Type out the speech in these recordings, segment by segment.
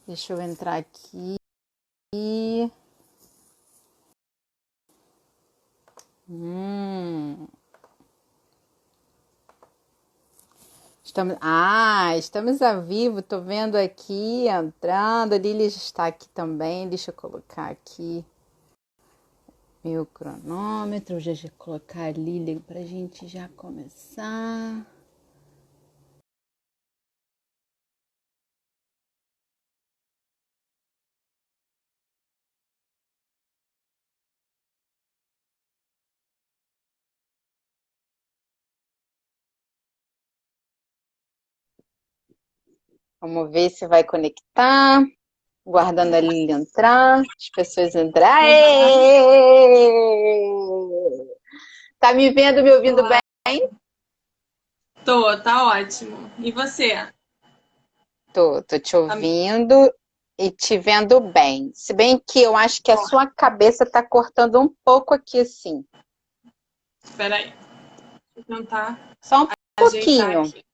Deixa eu entrar aqui. Hum. Estamos ao vivo. Tô vendo aqui, entrando. A Lili está aqui também. Deixa eu colocar aqui meu cronômetro. Já colocar a Lili para a gente já começar. Vamos ver se vai conectar. Guardando a Lili entrar. As pessoas entrar. Tá me vendo, me ouvindo Olá. bem? Tá ótimo. E você? Tô te Tá- ouvindo e te vendo bem. Se bem que eu acho que a sua cabeça tá cortando um pouco aqui, assim. Espera aí. Deixa eu tentar Só um ajeitar pouquinho. aqui.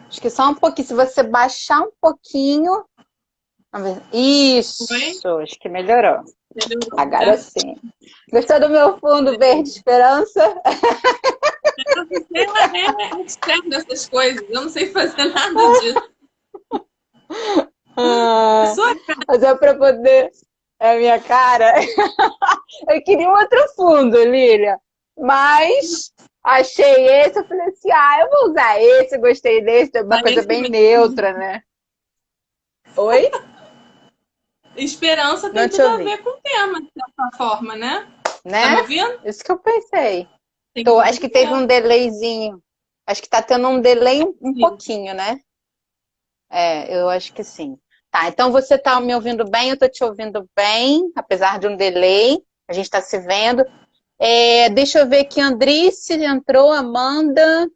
Acho que só um pouquinho. Se você baixar um pouquinho. Vamos ver. Oi? Isso, acho que melhorou. Melhorou, Agora né? sim. Gostou do meu fundo verde esperança? Ela é externa dessas coisas. Eu não sei fazer nada disso. A Ah, sua mas é pra poder. É a minha cara. Eu queria um outro fundo, Lília. Mas achei esse, eu falei assim, eu vou usar esse, eu gostei desse, é uma cara é coisa esse bem mesmo. neutra, né? Oi? Esperança Não tem te tudo a ouvi. ver com o tema, de certa forma, né? Tá Né? me ouvindo? Isso que eu pensei. Tem tudo Acho que a teve um ver. delayzinho. Acho que tá tendo um delay um Sim. pouquinho, né? É, eu acho que sim. Tá, então você tá me ouvindo bem, eu tô te ouvindo bem, apesar de um delay. A gente tá se vendo. Deixa eu ver aqui, Andrice entrou, Amanda.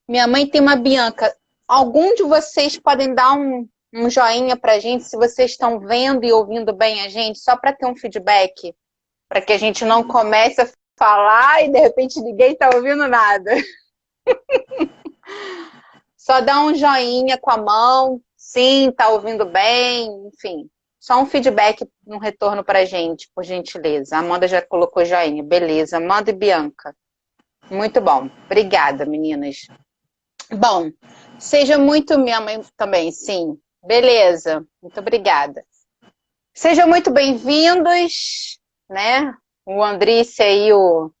Minha mãe tem uma Bianca. Algum de vocês podem dar um joinha pra gente se vocês estão vendo e ouvindo bem a gente, só para ter um feedback, para que a gente não comece a falar e de repente ninguém tá ouvindo nada. Só dá um joinha com a mão, sim, tá ouvindo bem, enfim. Só um feedback, um retorno pra gente, por gentileza. A Amanda já colocou joinha, beleza. Amanda e Bianca. Muito bom. Obrigada, meninas. Bom, seja muito minha mãe também, sim. Beleza, muito obrigada. Sejam muito bem-vindos, né? O Andrice aí, o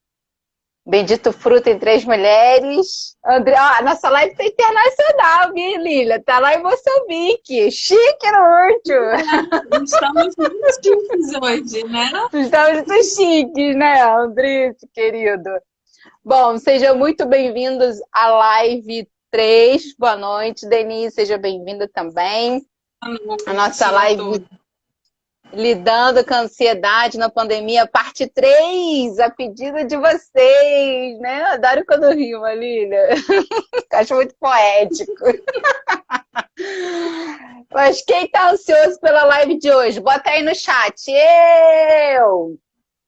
Bendito Fruto em Três Mulheres. André, ó, a nossa live tá internacional, viu, Lília? Tá lá em Moçambique. Chique no último. Estamos muito chiques hoje, né? Estamos muito chiques, né, Andrice, querido? Bom, sejam muito bem-vindos à live 3. Boa noite, Denise, seja bem-vinda também. Boa A nossa noite a live todos. Lidando com a Ansiedade na Pandemia, parte 3, a pedido de vocês, né? Adoro quando rima, Lília. Acho muito poético. Mas quem tá ansioso pela live de hoje? Bota aí no chat. Eu!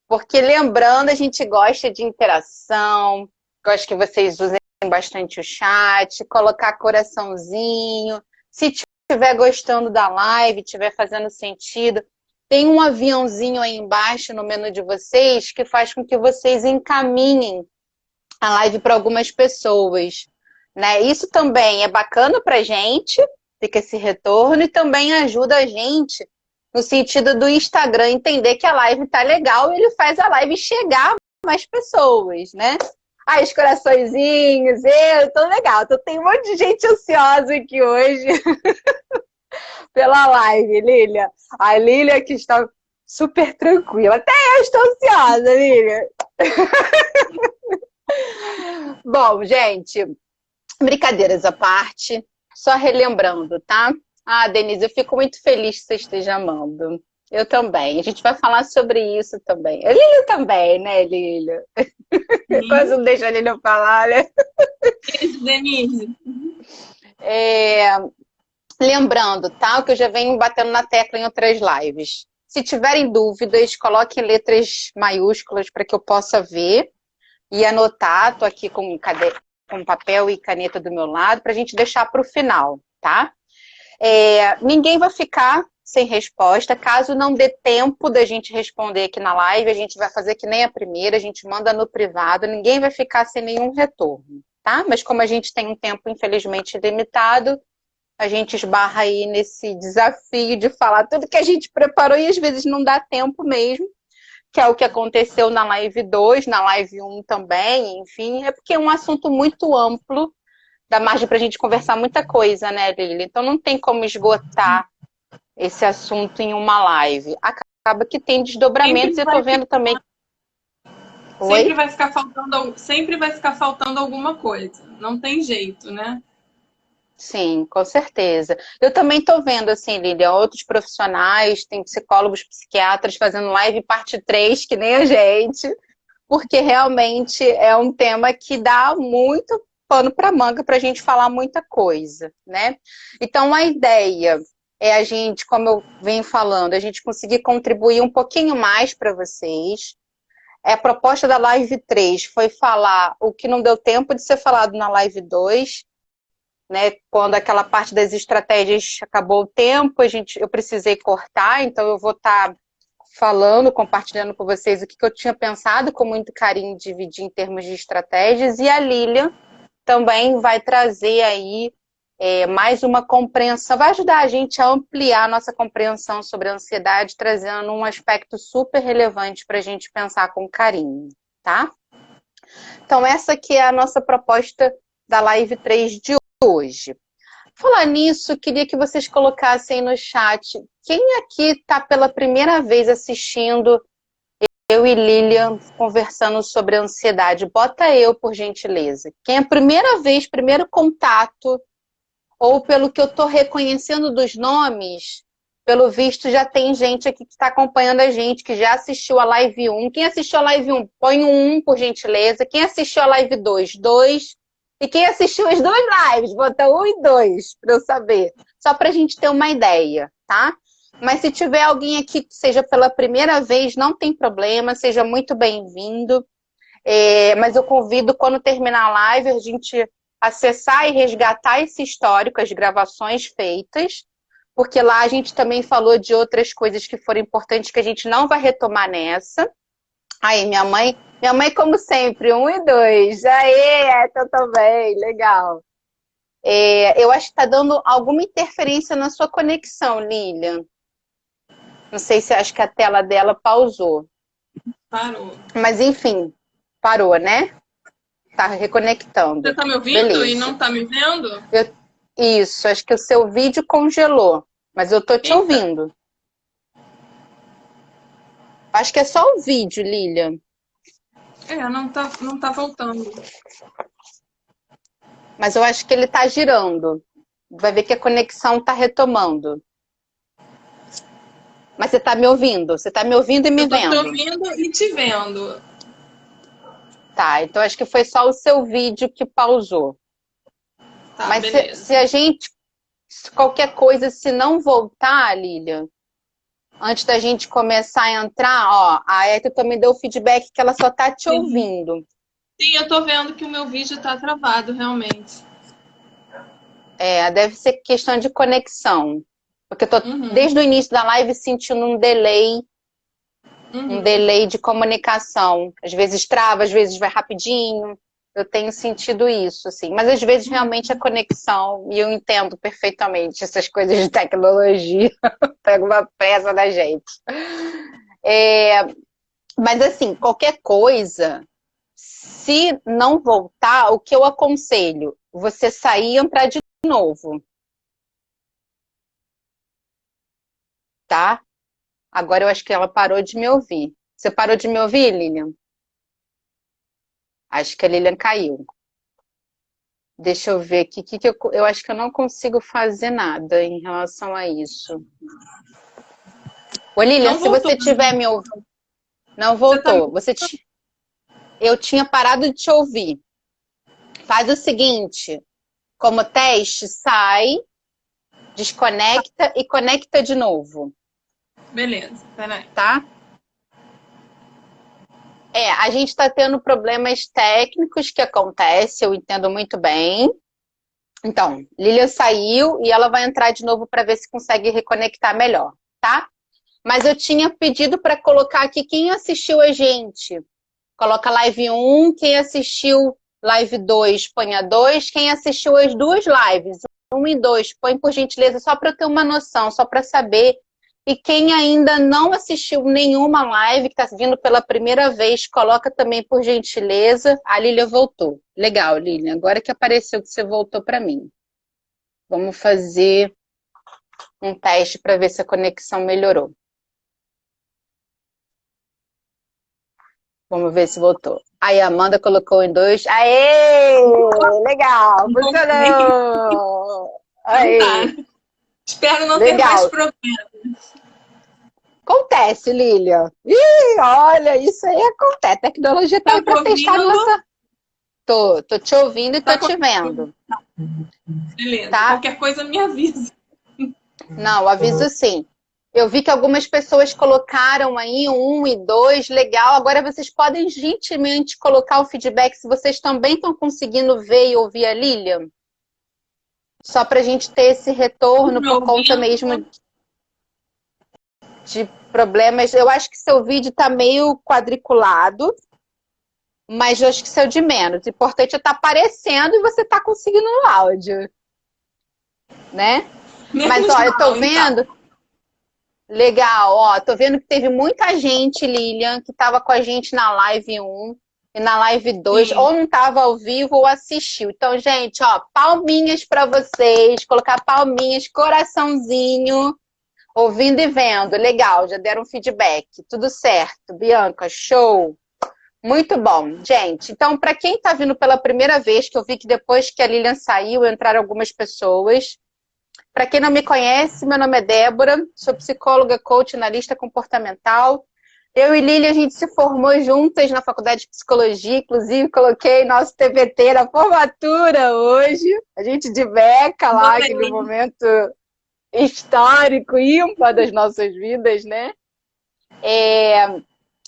Porque lembrando, a gente gosta de interação, gosta que vocês usem bastante o chat, colocar coraçãozinho. Se estiver gostando da live, estiver fazendo sentido, tem um aviãozinho aí embaixo no menu de vocês que faz com que vocês encaminhem a live para algumas pessoas, né? Isso também é bacana para a gente, fica esse retorno e também ajuda a gente no sentido do Instagram entender que a live tá legal e ele faz a live chegar a mais pessoas, né? Ah, os coraçõezinhos, eu tô legal. Tem um monte de gente ansiosa aqui hoje pela live, Lília. A Lília que está super tranquila. Até eu estou ansiosa, Lília. Bom, gente, brincadeiras à parte, só relembrando, tá? Denise, eu fico muito feliz que você esteja amando. Eu também. A gente vai falar sobre isso também. A Lília também, né, Lília? Quase Sim. não deixa a Lília falar, né? Beijo, Denise. É, lembrando, tá? O que eu já venho batendo na tecla em outras lives. Se tiverem dúvidas, coloquem letras maiúsculas para que eu possa ver e anotar. Estou aqui com papel e caneta do meu lado para a gente deixar para o final, tá? Ninguém vai ficar sem resposta. Caso não dê tempo da gente responder aqui na live, a gente vai fazer que nem a primeira, a gente manda no privado, ninguém vai ficar sem nenhum retorno, tá? Mas como a gente tem um tempo, infelizmente, limitado, a gente esbarra aí nesse desafio de falar tudo que a gente preparou e às vezes não dá tempo mesmo, que é o que aconteceu na live 2, na live 1 também, enfim, é porque é um assunto muito amplo, dá margem para a gente conversar muita coisa, né, Lili? Então não tem como esgotar esse assunto em uma live. Acaba que tem desdobramentos e eu tô vendo também. Sempre Oi? sempre vai ficar faltando alguma coisa. Não tem jeito, né? Sim, com certeza. Eu também tô vendo, assim, Lília, outros profissionais, tem psicólogos, psiquiatras fazendo live parte 3 que nem a gente, porque realmente é um tema que dá muito pano para manga para a gente falar muita coisa, né? Então, a ideia é a gente, como eu venho falando, a gente conseguir contribuir um pouquinho mais para vocês. A proposta da live 3 foi falar o que não deu tempo de ser falado na live 2, né? Quando aquela parte das estratégias acabou o tempo, eu precisei cortar, então eu vou estar falando, compartilhando com vocês o que eu tinha pensado com muito carinho, dividir em termos de estratégias, e a Lilian também vai trazer aí mais uma compreensão, vai ajudar a gente a ampliar a nossa compreensão sobre a ansiedade, trazendo um aspecto super relevante para a gente pensar com carinho, tá? Então, essa aqui é a nossa proposta da live 3 de hoje. Falar nisso, queria que vocês colocassem no chat quem aqui está pela primeira vez assistindo eu e Lilian conversando sobre ansiedade. Bota eu, por gentileza. Quem é a primeira vez, primeiro contato, ou pelo que eu estou reconhecendo dos nomes, pelo visto já tem gente aqui que está acompanhando a gente, que já assistiu a live 1. Quem assistiu a live 1, põe um 1, por gentileza. Quem assistiu a live 2, 2. E quem assistiu as duas lives, bota 1 e 2, para eu saber. Só para a gente ter uma ideia, tá? Mas se tiver alguém aqui que seja pela primeira vez, não tem problema, seja muito bem-vindo. Mas eu convido, quando terminar a live, a gente acessar e resgatar esse histórico, as gravações feitas, porque lá a gente também falou de outras coisas que foram importantes que a gente não vai retomar nessa. Aí, minha mãe, como sempre, 1 e 2. Aê, eu também, legal. Eu acho que está dando alguma interferência na sua conexão, Lilian. Não sei se acho que a tela dela pausou. Parou. Mas, enfim, parou, né? Tá reconectando. Você tá me ouvindo Beleza. e não tá me vendo? Isso, acho que o seu vídeo congelou. Mas eu tô te Eita. ouvindo. Acho que é só o vídeo, Lilian. Não tá voltando. Mas eu acho que ele tá girando. Vai ver que a conexão tá retomando. Mas você tá me ouvindo? Você tá me ouvindo e me vendo? Eu tô te ouvindo e te vendo. Tá, então acho que foi só o seu vídeo que pausou. Tá, Mas beleza. se a gente, qualquer coisa, se não voltar, Lilian, antes da gente começar a entrar, ó, a Eto também deu o feedback que ela só tá te ouvindo. Sim, eu tô vendo que o meu vídeo tá travado, realmente. Deve ser questão de conexão. Porque eu tô desde o início da live sentindo um delay de comunicação. Às vezes trava, às vezes vai rapidinho. Eu tenho sentido isso, assim. Mas às vezes realmente a conexão, e eu entendo perfeitamente essas coisas de tecnologia, pega uma pressa da gente. Mas assim, qualquer coisa, se não voltar, o que eu aconselho? Você sair e entrar de novo. Tá? Agora eu acho que ela parou de me ouvir. Você parou de me ouvir, Lilian? Acho que a Lilian caiu. Deixa eu ver aqui. Eu acho que eu não consigo fazer nada em relação a isso. Ô, Lilian, Não se voltou, você tiver me ouvindo... Não voltou. Eu tinha parado de te ouvir. Faz o seguinte. Como teste, sai, desconecta e conecta de novo. Beleza, peraí. Tá? A gente está tendo problemas técnicos que acontecem, eu entendo muito bem. Então, Lilian saiu e ela vai entrar de novo para ver se consegue reconectar melhor, tá? Mas eu tinha pedido para colocar aqui quem assistiu a gente. Coloca live 1, quem assistiu live 2, põe a 2. Quem assistiu as duas lives, 1 e 2, põe por gentileza, só para eu ter uma noção, só para saber. E quem ainda não assistiu nenhuma live, que está vindo pela primeira vez, coloca também por gentileza. A Lília voltou. Legal, Lília. Agora que apareceu que você voltou para mim. Vamos fazer um teste para ver se a conexão melhorou. Vamos ver se voltou. Aí a Amanda colocou em 2. Aê! Legal! Funcionou! Aê! Tá. Espero não Legal. ter mais problemas. Acontece, Lília. Ih, olha, isso aí acontece. A tecnologia tá aí para testar nossa... Tô te ouvindo e tô te vendo. Beleza. Tá? Qualquer coisa me avisa. Não, aviso sim. Eu vi que algumas pessoas colocaram aí 1 e 2, legal. Agora vocês podem gentilmente colocar o feedback se vocês também estão conseguindo ver e ouvir a Lilian. Só para a gente ter esse retorno por conta mesmo de problemas. Eu acho que seu vídeo está meio quadriculado, mas eu acho que seu de menos. O importante é estar aparecendo e você está conseguindo o áudio, né? Mas, ó, eu tô vendo... Então. Legal, ó, tô vendo que teve muita gente, Lilian, que tava com a gente na live 1 e na live 2, ou não tava ao vivo ou assistiu. Então, gente, ó, palminhas pra vocês, colocar palminhas, coraçãozinho, ouvindo e vendo. Legal, já deram feedback. Tudo certo, Bianca, show. Muito bom, gente. Então, para quem tá vindo pela primeira vez, que eu vi que depois que a Lilian saiu, entraram algumas pessoas. Para quem não me conhece, meu nome é Débora, sou psicóloga, coach, analista comportamental. Eu e Lili, a gente se formou juntas na faculdade de psicologia, inclusive coloquei nosso TBT na formatura hoje. A gente de beca lá, aquele momento histórico, ímpar das nossas vidas, né?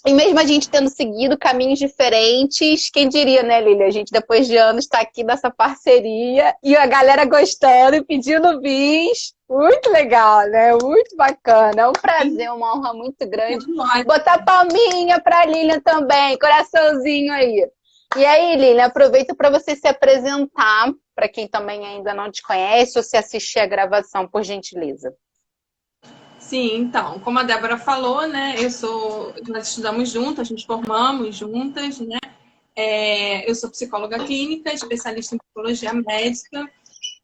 E mesmo a gente tendo seguido caminhos diferentes, quem diria, né, Lili? A gente, depois de anos, está aqui nessa parceria e a galera gostando e pedindo bis. Muito legal, né? Muito bacana. É um prazer, uma honra muito grande. Botar palminha para a Lilian também, coraçãozinho aí. E aí, Lilian, aproveita para você se apresentar, para quem também ainda não te conhece, ou se assistir a gravação, por gentileza. Sim, então, como a Débora falou, né, nós estudamos juntas, a gente formamos juntas, né, eu sou psicóloga clínica, especialista em psicologia médica,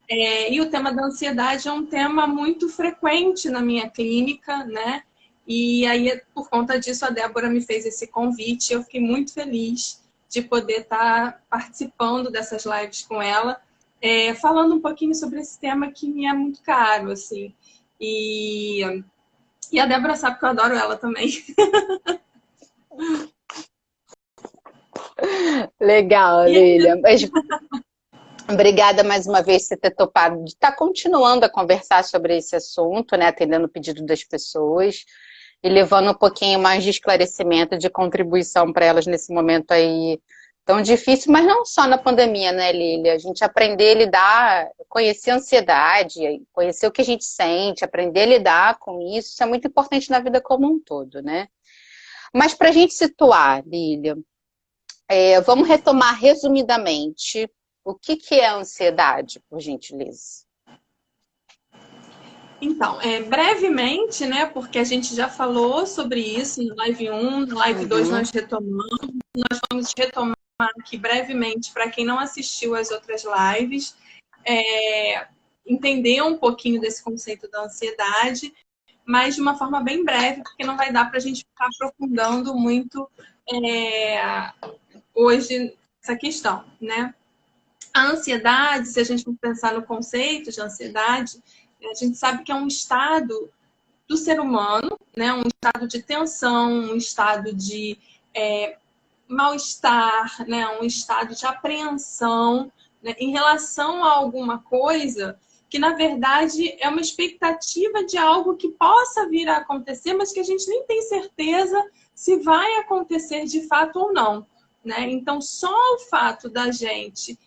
e o tema da ansiedade é um tema muito frequente na minha clínica, né, e aí, por conta disso, a Débora me fez esse convite, eu fiquei muito feliz de poder estar participando dessas lives com ela, falando um pouquinho sobre esse tema que me é muito caro, assim, e a Débora sabe que eu adoro ela também. Legal, Lilian. Obrigada mais uma vez por você ter topado de estar continuando a conversar sobre esse assunto, né? Atendendo o pedido das pessoas e levando um pouquinho mais de esclarecimento, de contribuição para elas nesse momento aí tão difícil, mas não só na pandemia, né, Lília? A gente aprender a lidar, conhecer a ansiedade, conhecer o que a gente sente, aprender a lidar com isso é muito importante na vida como um todo, né? Mas para a gente situar, Lília, vamos retomar resumidamente o que é a ansiedade, por gentileza. Então, brevemente, né, porque a gente já falou sobre isso na live 1, na live 2 nós retomamos, nós vamos retomar aqui brevemente, para quem não assistiu às outras lives, entender um pouquinho desse conceito da ansiedade, mas de uma forma bem breve, porque não vai dar para a gente ficar aprofundando muito hoje essa questão, né? A ansiedade, se a gente for pensar no conceito de ansiedade, a gente sabe que é um estado do ser humano, né? Um estado de tensão, um estado de mal-estar, né? Um estado de apreensão, né? Em relação a alguma coisa que, na verdade, é uma expectativa de algo que possa vir a acontecer, mas que a gente nem tem certeza se vai acontecer de fato ou não, né? Então, só o fato da gente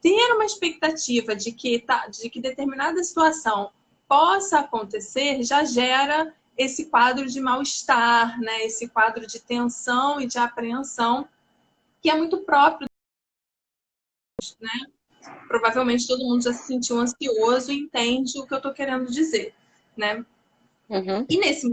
ter uma expectativa de que determinada situação possa acontecer já gera esse quadro de mal-estar, né? Esse quadro de tensão e de apreensão que é muito próprio, né? Provavelmente todo mundo já se sentiu ansioso e entende o que eu estou querendo dizer, né? Uhum. E nesse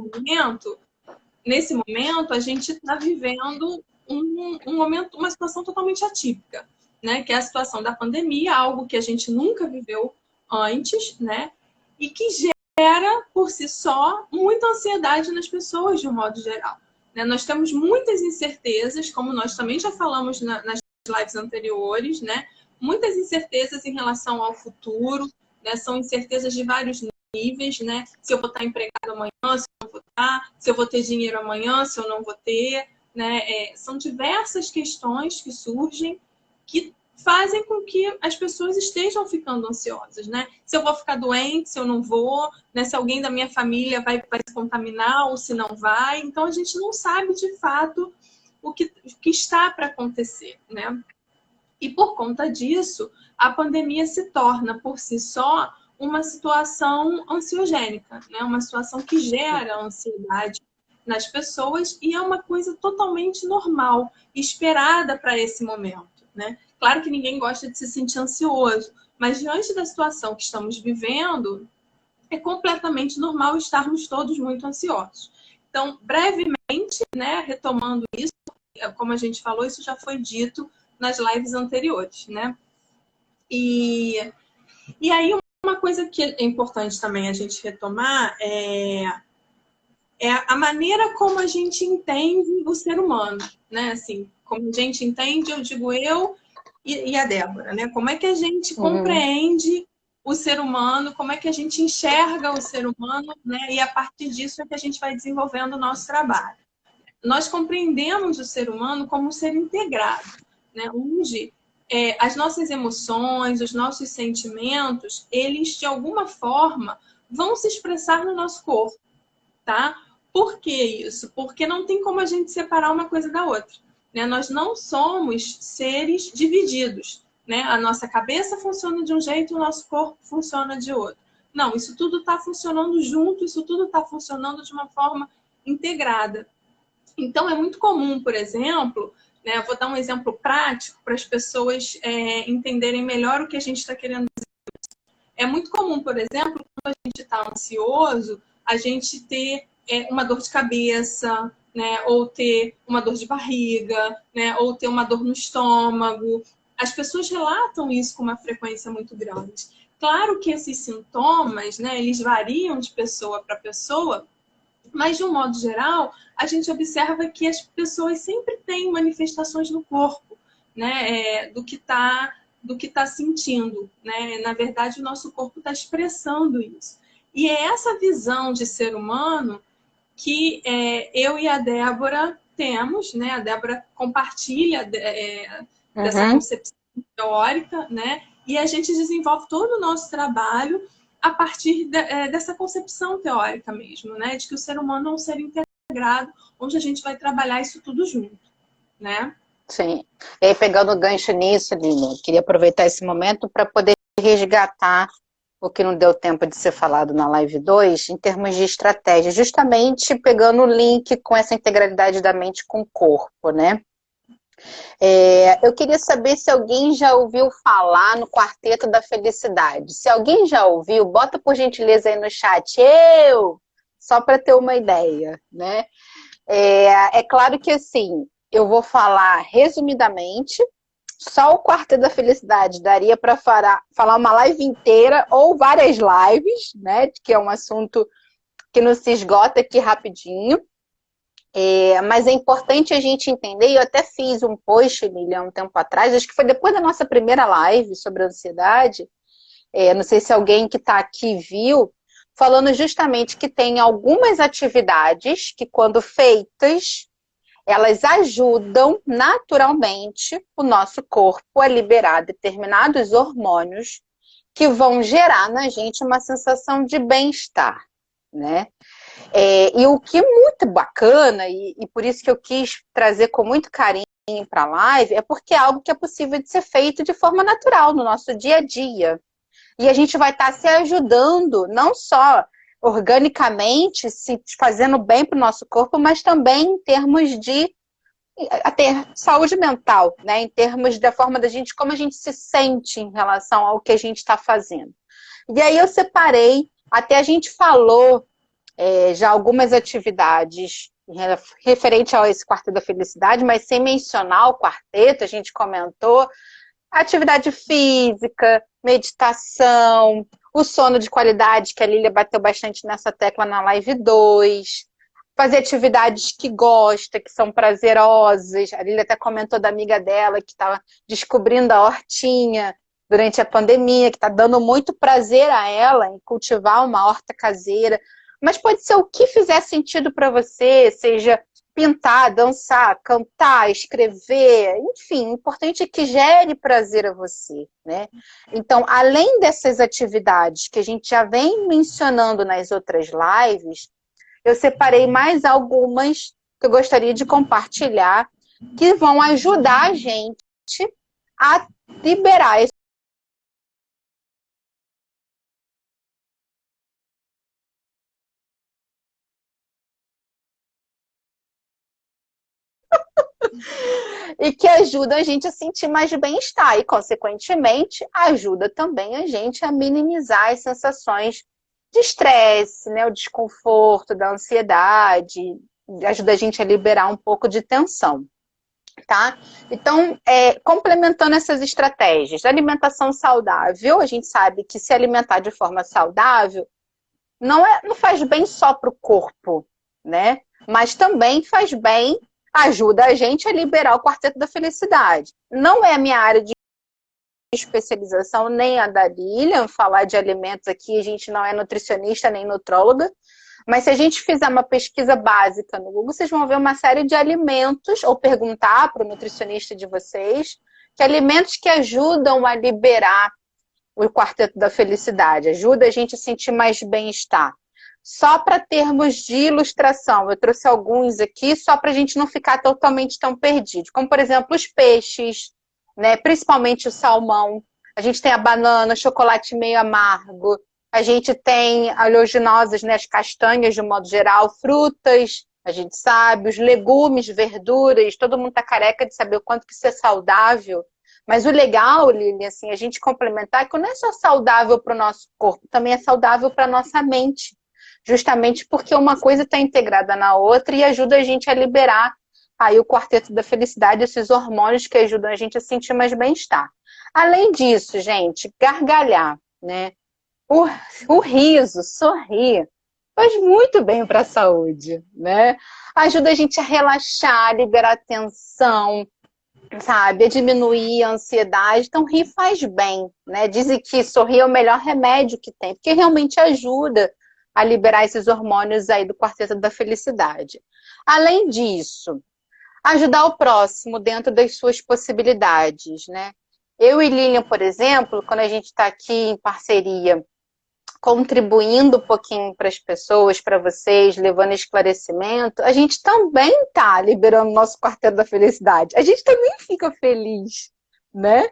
momento a gente está vivendo um momento, uma situação totalmente atípica, né? Que é a situação da pandemia, algo que a gente nunca viveu antes, né? E que gera, por si só, muita ansiedade nas pessoas, de um modo geral. Né? Nós temos muitas incertezas, como nós também já falamos nas lives anteriores, né? Muitas incertezas em relação ao futuro, né? São incertezas de vários níveis, né? Se eu vou estar empregado amanhã, se eu não vou estar, se eu vou ter dinheiro amanhã, se eu não vou ter, né? São diversas questões que surgem que fazem com que as pessoas estejam ficando ansiosas, né? Se eu vou ficar doente, se eu não vou, né? Se alguém da minha família vai se contaminar ou se não vai. Então, a gente não sabe, de fato, o que está para acontecer, né? E, por conta disso, a pandemia se torna, por si só, uma situação ansiogênica, né? Uma situação que gera ansiedade nas pessoas e é uma coisa totalmente normal, esperada para esse momento, né? Claro que ninguém gosta de se sentir ansioso, mas diante da situação que estamos vivendo, é completamente normal estarmos todos muito ansiosos. Então, brevemente, né, retomando isso, como a gente falou, isso já foi dito nas lives anteriores, né? E aí uma coisa que é importante também a gente retomar é a maneira como a gente entende o ser humano, né? Assim, como a gente entende, eu digo eu e a Débora, né? Como é que a gente compreende o ser humano, como é que a gente enxerga o ser humano, né? E a partir disso é que a gente vai desenvolvendo o nosso trabalho. Nós compreendemos o ser humano como um ser integrado, né? Onde as nossas emoções, os nossos sentimentos, eles de alguma forma vão se expressar no nosso corpo, tá? Por que isso? Porque não tem como a gente separar uma coisa da outra, né? Nós não somos seres divididos, né? A nossa cabeça funciona de um jeito, o nosso corpo funciona de outro. Não, isso tudo está funcionando junto, isso tudo está funcionando de uma forma integrada. Então, é muito comum, por exemplo, né, vou dar um exemplo prático para as pessoas entenderem melhor o que a gente está querendo dizer. É muito comum, por exemplo, quando a gente está ansioso, a gente ter uma dor de cabeça, né, ou ter uma dor de barriga, né, ou ter uma dor no estômago. As pessoas relatam isso com uma frequência muito grande. Claro que esses sintomas, né, eles variam de pessoa para pessoa, mas, de um modo geral, a gente observa que as pessoas sempre têm manifestações no corpo, né, do que tá sentindo, né? Na verdade, o nosso corpo está expressando isso. E é essa visão de ser humano que eu e a Débora temos, né? A Débora compartilha dessa concepção teórica, né? E a gente desenvolve todo o nosso trabalho a partir dessa concepção teórica mesmo, né? De que o ser humano é um ser integrado, onde a gente vai trabalhar isso tudo junto, né? Sim. E aí, pegando o gancho nisso, Lina, queria aproveitar esse momento para poder resgatar o que não deu tempo de ser falado na live 2, em termos de estratégia, justamente pegando o link com essa integralidade da mente com o corpo, né? Eu queria saber se alguém já ouviu falar no Quarteto da Felicidade. Se alguém já ouviu, bota por gentileza aí no chat, só para ter uma ideia, né? É claro que assim, eu vou falar resumidamente, só o Quarteto da Felicidade daria para falar uma live inteira ou várias lives, né? Que é um assunto que não se esgota aqui rapidinho. Mas é importante a gente entender, e eu até fiz um post, Emília, há um tempo atrás, acho que foi depois da nossa primeira live sobre ansiedade, não sei se alguém que está aqui viu, falando justamente que tem algumas atividades que, quando feitas, elas ajudam naturalmente o nosso corpo a liberar determinados hormônios que vão gerar na gente uma sensação de bem-estar, né? E o que é muito bacana, e por isso que eu quis trazer com muito carinho para a live é porque é algo que é possível de ser feito de forma natural no nosso dia a dia. E a gente vai estar se ajudando, não só organicamente, se fazendo bem para o nosso corpo, mas também em termos de ter saúde mental, né? Em termos da forma da gente, como a gente se sente em relação ao que a gente está fazendo. E aí eu separei, até a gente falou já algumas atividades referente a esse Quarteto da Felicidade, mas sem mencionar o quarteto, a gente comentou atividade física, meditação, o sono de qualidade, que a Lília bateu bastante nessa tecla na live 2, fazer atividades que gosta, que são prazerosas. A Lília até comentou da amiga dela que estava descobrindo a hortinha durante a pandemia, que está dando muito prazer a ela em cultivar uma horta caseira. Mas pode ser o que fizer sentido para você, seja pintar, dançar, cantar, escrever, enfim, o importante é que gere prazer a você, né? Então, além dessas atividades que a gente já vem mencionando nas outras lives, eu separei mais algumas que eu gostaria de compartilhar, que vão ajudar a gente a liberar esse e que ajuda a gente a sentir mais bem-estar e, consequentemente, ajuda também a gente a minimizar as sensações de estresse, né, o desconforto, da ansiedade, ajuda a gente a liberar um pouco de tensão, tá? Então, complementando essas estratégias, alimentação saudável, a gente sabe que se alimentar de forma saudável não faz bem só para o corpo, né? Mas também faz bem, ajuda a gente a liberar o quarteto da felicidade. Não é a minha área de especialização, nem a da Lilian, falar de alimentos aqui, a gente não é nutricionista nem nutróloga, mas se a gente fizer uma pesquisa básica no Google, vocês vão ver uma série de alimentos, ou perguntar para o nutricionista de vocês, que alimentos que ajudam a liberar o quarteto da felicidade, ajuda a gente a sentir mais bem-estar. Só para termos de ilustração, eu trouxe alguns aqui, só para a gente não ficar totalmente tão perdido, como, por exemplo, os peixes, né? Principalmente o salmão. A gente tem a banana, chocolate meio amargo, a gente tem oleaginosas, né? As castanhas, de um modo geral, frutas, a gente sabe, os legumes, verduras, todo mundo está careca de saber o quanto que isso é saudável. Mas o legal, Lili, assim, a gente complementar que não é só saudável para o nosso corpo, também é saudável para a nossa mente. Justamente porque uma coisa está integrada na outra e ajuda a gente a liberar aí o quarteto da felicidade, esses hormônios que ajudam a gente a sentir mais bem-estar. Além disso, gente, gargalhar, né? O riso, sorrir, faz muito bem para a saúde, né? Ajuda a gente a relaxar, a liberar tensão, sabe? A diminuir a ansiedade. Então, rir faz bem, né? Dizem que sorrir é o melhor remédio que tem, porque realmente ajuda a liberar esses hormônios aí do quarteto da felicidade. Além disso, ajudar o próximo dentro das suas possibilidades, né? Eu e Lilian, por exemplo, quando a gente está aqui em parceria, contribuindo um pouquinho para as pessoas, para vocês, levando esclarecimento, a gente também está liberando o nosso quarteto da felicidade. A gente também fica feliz, né?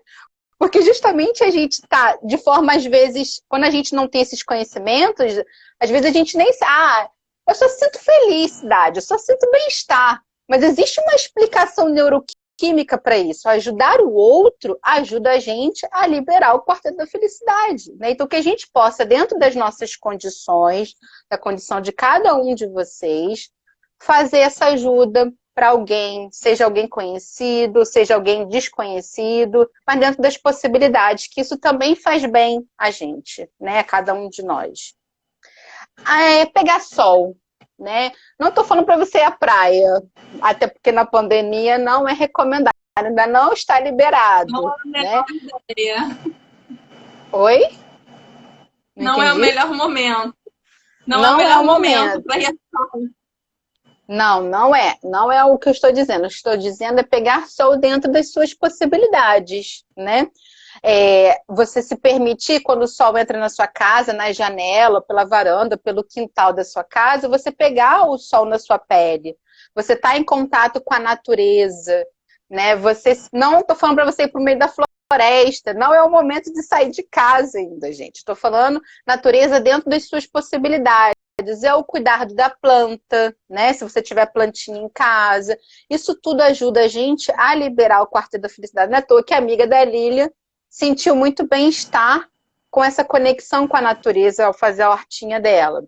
Porque justamente a gente está, de forma, às vezes, quando a gente não tem esses conhecimentos, às vezes a gente nem sabe, eu só sinto felicidade, eu só sinto bem-estar. Mas existe uma explicação neuroquímica para isso. Ajudar o outro ajuda a gente a liberar o quarteto da felicidade, né? Então, que a gente possa, dentro das nossas condições, da condição de cada um de vocês, fazer essa ajuda para alguém, seja alguém conhecido, seja alguém desconhecido, mas dentro das possibilidades, que isso também faz bem a gente, né? A cada um de nós. Pegar sol, né? Não estou falando para você ir à praia, até porque na pandemia não é recomendado, ainda não está liberado. Não é a melhor ideia. Oi? Não é o melhor momento. Não é o melhor momento para ir à praia. Não é. Não é o que eu estou dizendo. O que estou dizendo é pegar sol dentro das suas possibilidades, né? Você se permitir, quando o sol entra na sua casa, na janela, pela varanda, pelo quintal da sua casa, você pegar o sol na sua pele. Você está em contato com a natureza, né? Você, não estou falando para você ir para o meio da floresta, não é o momento de sair de casa ainda, gente. Estou falando natureza dentro das suas possibilidades. É o cuidado da planta, né? Se você tiver plantinha em casa. Isso tudo ajuda a gente a liberar o quarto da felicidade. Não é à toa que a amiga da Lília sentiu muito bem-estar com essa conexão com a natureza ao fazer a hortinha dela.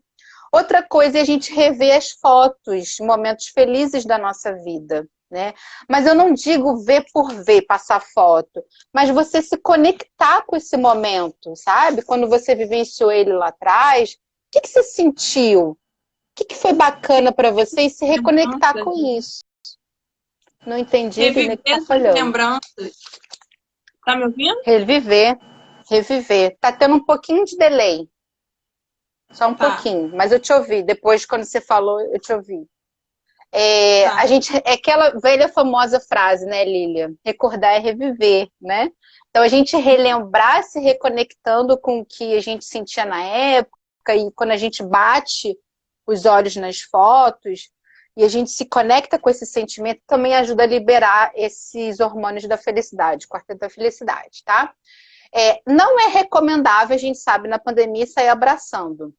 Outra coisa é a gente rever as fotos, momentos felizes da nossa vida, né? Mas eu não digo ver por ver, passar foto, mas você se conectar com esse momento, sabe? Quando você vivenciou ele lá atrás, o que você sentiu? O que foi bacana para você e se reconectar com isso? Não entendi, reviver que tá essas falhando. lembranças. Tá me ouvindo? Reviver. Tá tendo um pouquinho de delay. Só um pouquinho, mas eu te ouvi. Depois, quando você falou, eu te ouvi. A gente, é aquela velha famosa frase, né, Lília? Recordar é reviver, né? Então, a gente relembrar, se reconectando com o que a gente sentia na época, e quando a gente bate os olhos nas fotos, e a gente se conecta com esse sentimento, também ajuda a liberar esses hormônios da felicidade, quarteto da felicidade, tá? Não é recomendável, a gente sabe, na pandemia, sair abraçando.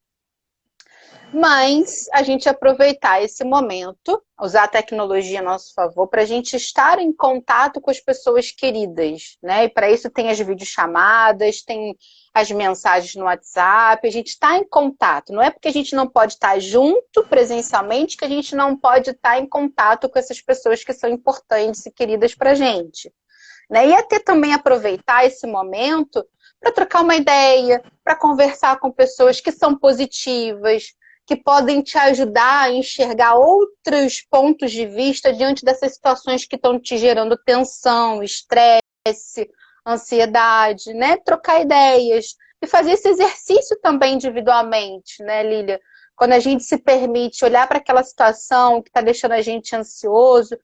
Mas a gente aproveitar esse momento, usar a tecnologia a nosso favor, para a gente estar em contato com as pessoas queridas, né? E para isso tem as videochamadas, tem as mensagens no WhatsApp, a gente está em contato. Não é porque a gente não pode estar junto presencialmente que a gente não pode estar em contato com essas pessoas que são importantes e queridas para a gente. Né? E até também aproveitar esse momento para trocar uma ideia, para conversar com pessoas que são positivas, que podem te ajudar a enxergar outros pontos de vista diante dessas situações que estão te gerando tensão, estresse, ansiedade, né? Trocar ideias e fazer esse exercício também individualmente, né, Lília? Quando a gente se permite olhar para aquela situação que está deixando a gente ansioso,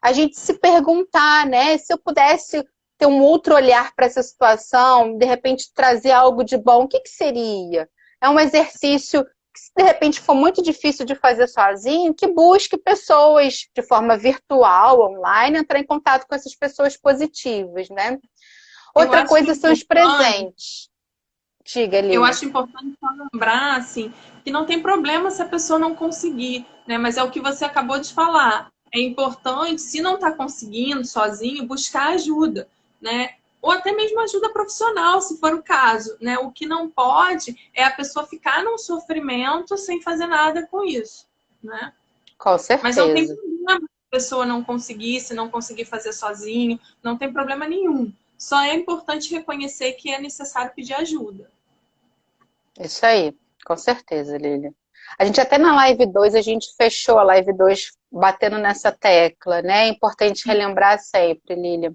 a gente se perguntar, né? Se eu pudesse ter um outro olhar para essa situação, de repente trazer algo de bom, o que seria? É um exercício que, se de repente for muito difícil de fazer sozinho, que busque pessoas de forma virtual, online, entrar em contato com essas pessoas positivas, né? Outra coisa são os presentes. Diga, Lília. Eu acho importante lembrar, assim, que não tem problema se a pessoa não conseguir, né? Mas é o que você acabou de falar. É importante, se não está conseguindo sozinho, buscar ajuda, né? Ou até mesmo ajuda profissional, se for o caso, né? O que não pode é a pessoa ficar num sofrimento sem fazer nada com isso, né? Com certeza. Mas não tem problema se a pessoa não conseguir, se não conseguir fazer sozinho, não tem problema nenhum. Só é importante reconhecer que é necessário pedir ajuda. Isso aí, com certeza, Lília. A gente até na live 2, a gente fechou a live 2 batendo nessa tecla, né? É importante relembrar sempre, Lília.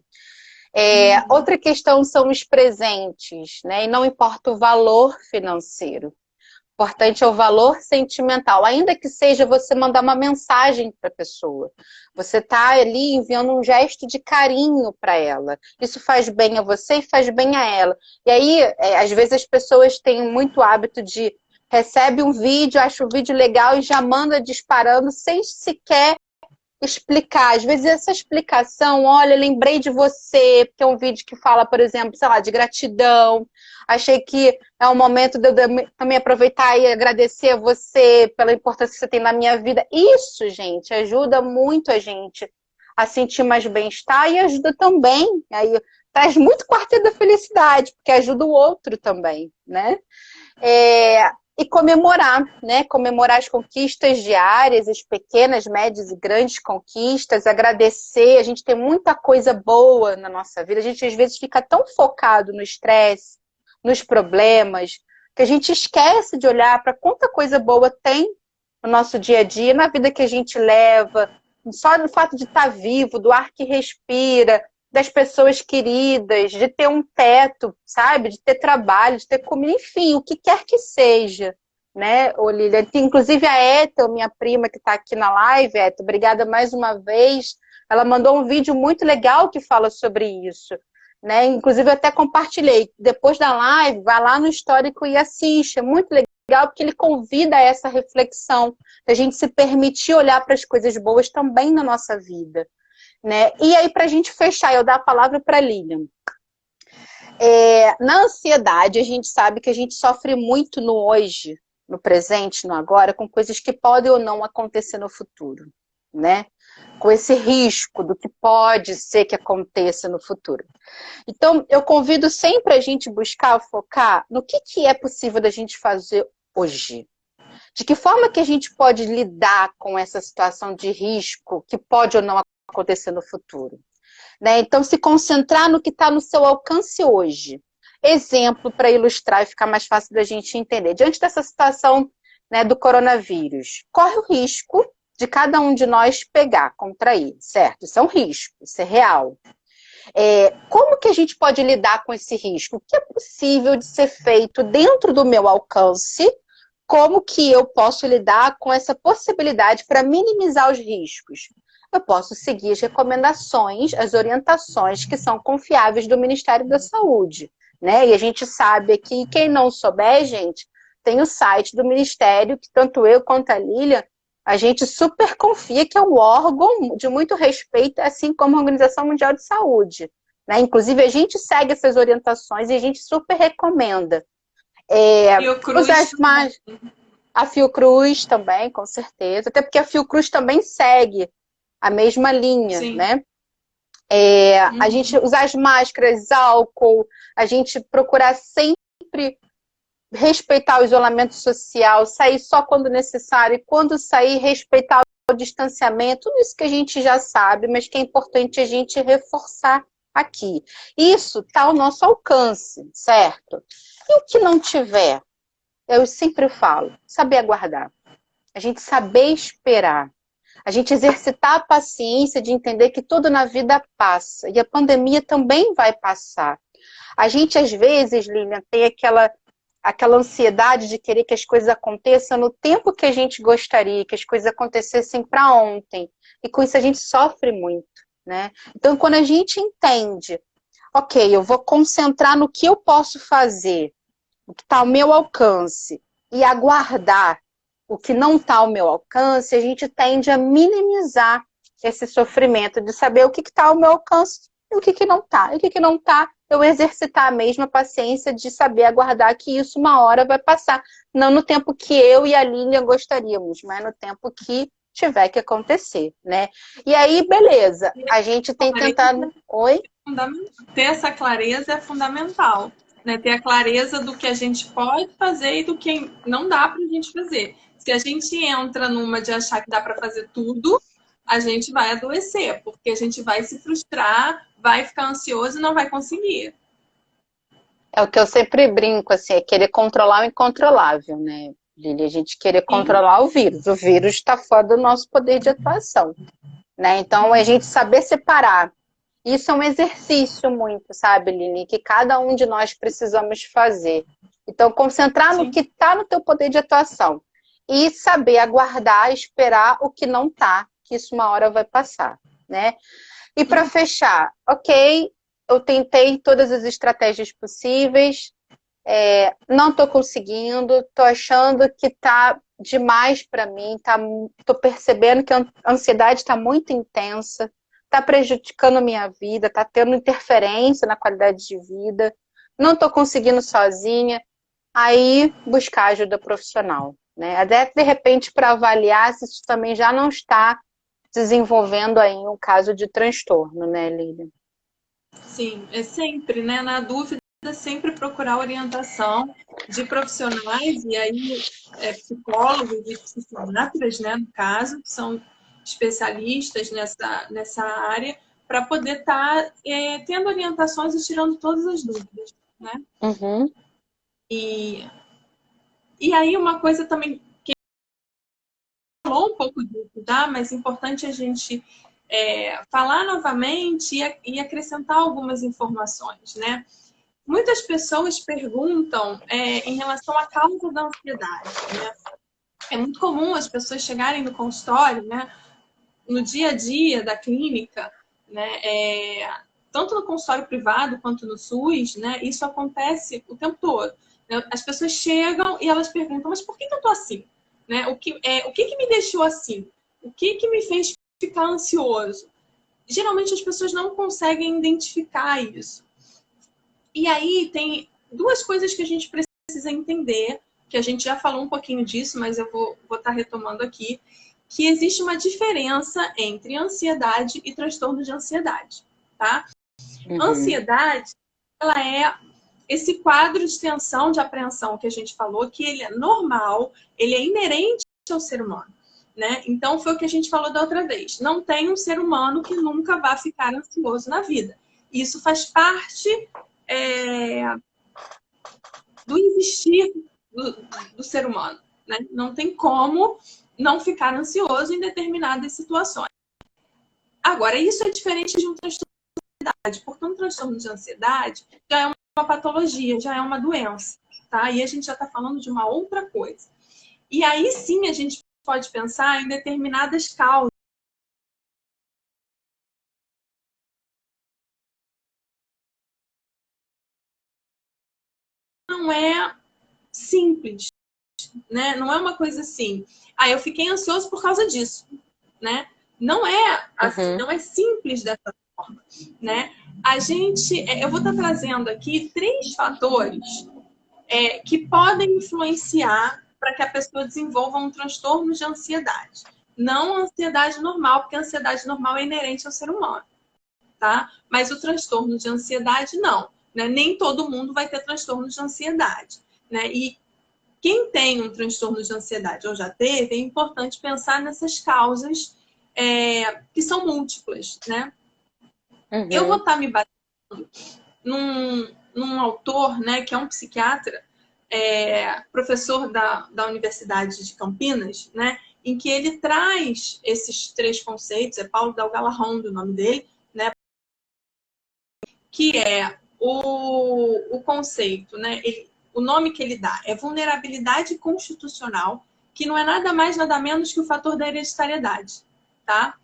Outra questão são os presentes, né? E não importa o valor financeiro. O importante é o valor sentimental, ainda que seja você mandar uma mensagem para a pessoa. Você está ali enviando um gesto de carinho para ela. Isso faz bem a você e faz bem a ela. E aí, às vezes as pessoas têm muito hábito de recebe um vídeo, acha o vídeo legal e já manda disparando sem sequer explicar. Às vezes essa explicação, olha, lembrei de você, porque é um vídeo que fala, por exemplo, sei lá, de gratidão. Achei que é um momento de eu também aproveitar e agradecer a você pela importância que você tem na minha vida. Isso, gente, ajuda muito a gente a sentir mais bem-estar e ajuda também. Aí traz muito quarteto da felicidade, porque ajuda o outro também, né? E comemorar, né? Comemorar as conquistas diárias, as pequenas, médias e grandes conquistas, agradecer. A gente tem muita coisa boa na nossa vida. A gente às vezes fica tão focado no estresse, nos problemas, que a gente esquece de olhar para quanta coisa boa tem no nosso dia a dia, na vida que a gente leva, só no fato de estar vivo, do ar que respira, das pessoas queridas, de ter um teto, sabe? De ter trabalho, de ter comida, enfim, o que quer que seja, né, Olília? Inclusive a Ethel, minha prima que está aqui na live, Ethel, obrigada mais uma vez. Ela mandou um vídeo muito legal que fala sobre isso, né? Inclusive eu até compartilhei. Depois da live, vai lá no histórico e assiste. É muito legal porque ele convida a essa reflexão, da gente se permitir olhar para as coisas boas também na nossa vida. né? E aí, para a gente fechar, eu dar a palavra para a Lilian. Na ansiedade, a gente sabe que a gente sofre muito no hoje, no presente, no agora, com coisas que podem ou não acontecer no futuro, né? Com esse risco do que pode ser que aconteça no futuro. Então, eu convido sempre a gente buscar focar no que é possível da gente fazer hoje. De que forma que a gente pode lidar com essa situação de risco que pode ou não acontecer no futuro. Né? Então, se concentrar no que está no seu alcance hoje. Exemplo para ilustrar e ficar mais fácil da gente entender. Diante dessa situação, né, do coronavírus, corre o risco de cada um de nós pegar, contrair, certo? Isso é um risco, isso é real. Como que a gente pode lidar com esse risco? O que é possível de ser feito dentro do meu alcance? Como que eu posso lidar com essa possibilidade para minimizar os riscos? Eu posso seguir as recomendações, as orientações que são confiáveis do Ministério da Saúde, né? E a gente sabe aqui, quem não souber, gente, tem o site do Ministério, que tanto eu quanto a Lília, a gente super confia que é um órgão de muito respeito, assim como a Organização Mundial de Saúde, né? Inclusive, a gente segue essas orientações e a gente super recomenda. A Fiocruz também, com certeza, até porque a Fiocruz também segue a mesma linha, sim, né? A gente usar as máscaras, álcool, a gente procurar sempre respeitar o isolamento social, sair só quando necessário, e quando sair, respeitar o distanciamento, tudo isso que a gente já sabe, mas que é importante a gente reforçar aqui. Isso está ao nosso alcance, certo? E o que não tiver? Eu sempre falo, saber aguardar. A gente saber esperar. A gente exercitar a paciência de entender que tudo na vida passa. E a pandemia também vai passar. A gente, às vezes, Lilian, tem aquela ansiedade de querer que as coisas aconteçam no tempo que a gente gostaria, que as coisas acontecessem para ontem. E com isso a gente sofre muito, né? Então, quando a gente entende, ok, eu vou concentrar no que eu posso fazer, o que está ao meu alcance, e aguardar o que não está ao meu alcance, a gente tende a minimizar esse sofrimento de saber o que está ao meu alcance e o que não está. E o que não está, eu exercitar a mesma paciência de saber aguardar que isso uma hora vai passar. Não no tempo que eu e a Lilian gostaríamos, mas no tempo que tiver que acontecer, né? E aí, beleza, a gente tem tentado... Oi? Ter essa clareza é fundamental. Né, ter a clareza do que a gente pode fazer e do que não dá para a gente fazer. Se a gente entra numa de achar que dá para fazer tudo, a gente vai adoecer, porque a gente vai se frustrar, vai ficar ansioso e não vai conseguir. É o que eu sempre brinco, assim, é querer controlar o incontrolável, né, Lili? A gente querer controlar o vírus. O vírus está fora do nosso poder de atuação, né? Então, a gente saber separar. Isso é um exercício muito, sabe, Lili, que cada um de nós precisamos fazer. Então, concentrar no que está no teu poder de atuação. E saber aguardar, esperar o que não está, que isso uma hora vai passar, né? E para fechar, ok, eu tentei todas as estratégias possíveis, não estou conseguindo, estou achando que está demais para mim, estou percebendo que a ansiedade está muito intensa, está prejudicando a minha vida, está tendo interferência na qualidade de vida, não estou conseguindo sozinha, aí buscar ajuda profissional, né? Até de repente para avaliar se isso também já não está desenvolvendo aí um caso de transtorno, né, Lilian? Sim, é sempre, né? Na dúvida, sempre procurar orientação de profissionais, e aí psicólogos e psiquiatras, né, no caso, que são especialistas nessa área, para poder estar tendo orientações e tirando todas as dúvidas, né? Uhum. E aí uma coisa também que falou um pouco disso, tá? Mas é importante a gente falar novamente e acrescentar algumas informações, né? Muitas pessoas perguntam em relação à causa da ansiedade, né? É muito comum as pessoas chegarem no consultório, né? No dia a dia da clínica, né? Tanto no consultório privado quanto no SUS, né? Isso acontece o tempo todo. Né? As pessoas chegam e elas perguntam, mas por que eu tô assim? Né? O que me deixou assim? O que me fez ficar ansioso? geralmente as pessoas não conseguem identificar isso. E aí tem duas coisas que a gente precisa entender, que a gente já falou um pouquinho disso, mas eu vou estar retomando aqui, que existe uma diferença entre ansiedade e transtorno de ansiedade, tá? Ansiedade, ela é esse quadro de tensão, de apreensão que a gente falou, que ele é normal, ele é inerente ao ser humano, né? Então, foi o que a gente falou da outra vez. Não tem um ser humano que nunca vá ficar ansioso na vida. Isso faz parte do existir do ser humano, né? Não tem como não ficar ansioso em determinadas situações. Agora, isso é diferente de um transtorno de ansiedade, porque um transtorno de ansiedade já é uma patologia, já é uma doença, tá? E a gente já está falando de uma outra coisa. E aí sim a gente pode pensar em determinadas causas. Não é simples, né? Não é uma coisa assim, eu fiquei ansioso por causa disso, né? Não é assim, não é simples dessa forma, né? Eu vou estar trazendo aqui 3 fatores que podem influenciar para que a pessoa desenvolva um transtorno de ansiedade. Não a ansiedade normal, porque a ansiedade normal é inerente ao ser humano, tá? Mas o transtorno de ansiedade, não. Né? Nem todo mundo vai ter transtorno de ansiedade, né? E quem tem um transtorno de ansiedade ou já teve, é importante pensar nessas causas que são múltiplas, né? Eu vou estar me baseando num autor, né, que é um psiquiatra, professor da Universidade de Campinas, né, em que ele traz esses 3 conceitos, é Paulo Dalgallarrondo o nome dele, né, que é o conceito, né, o nome que ele dá é vulnerabilidade constitucional, que não é nada mais, nada menos que o fator da hereditariedade, tá?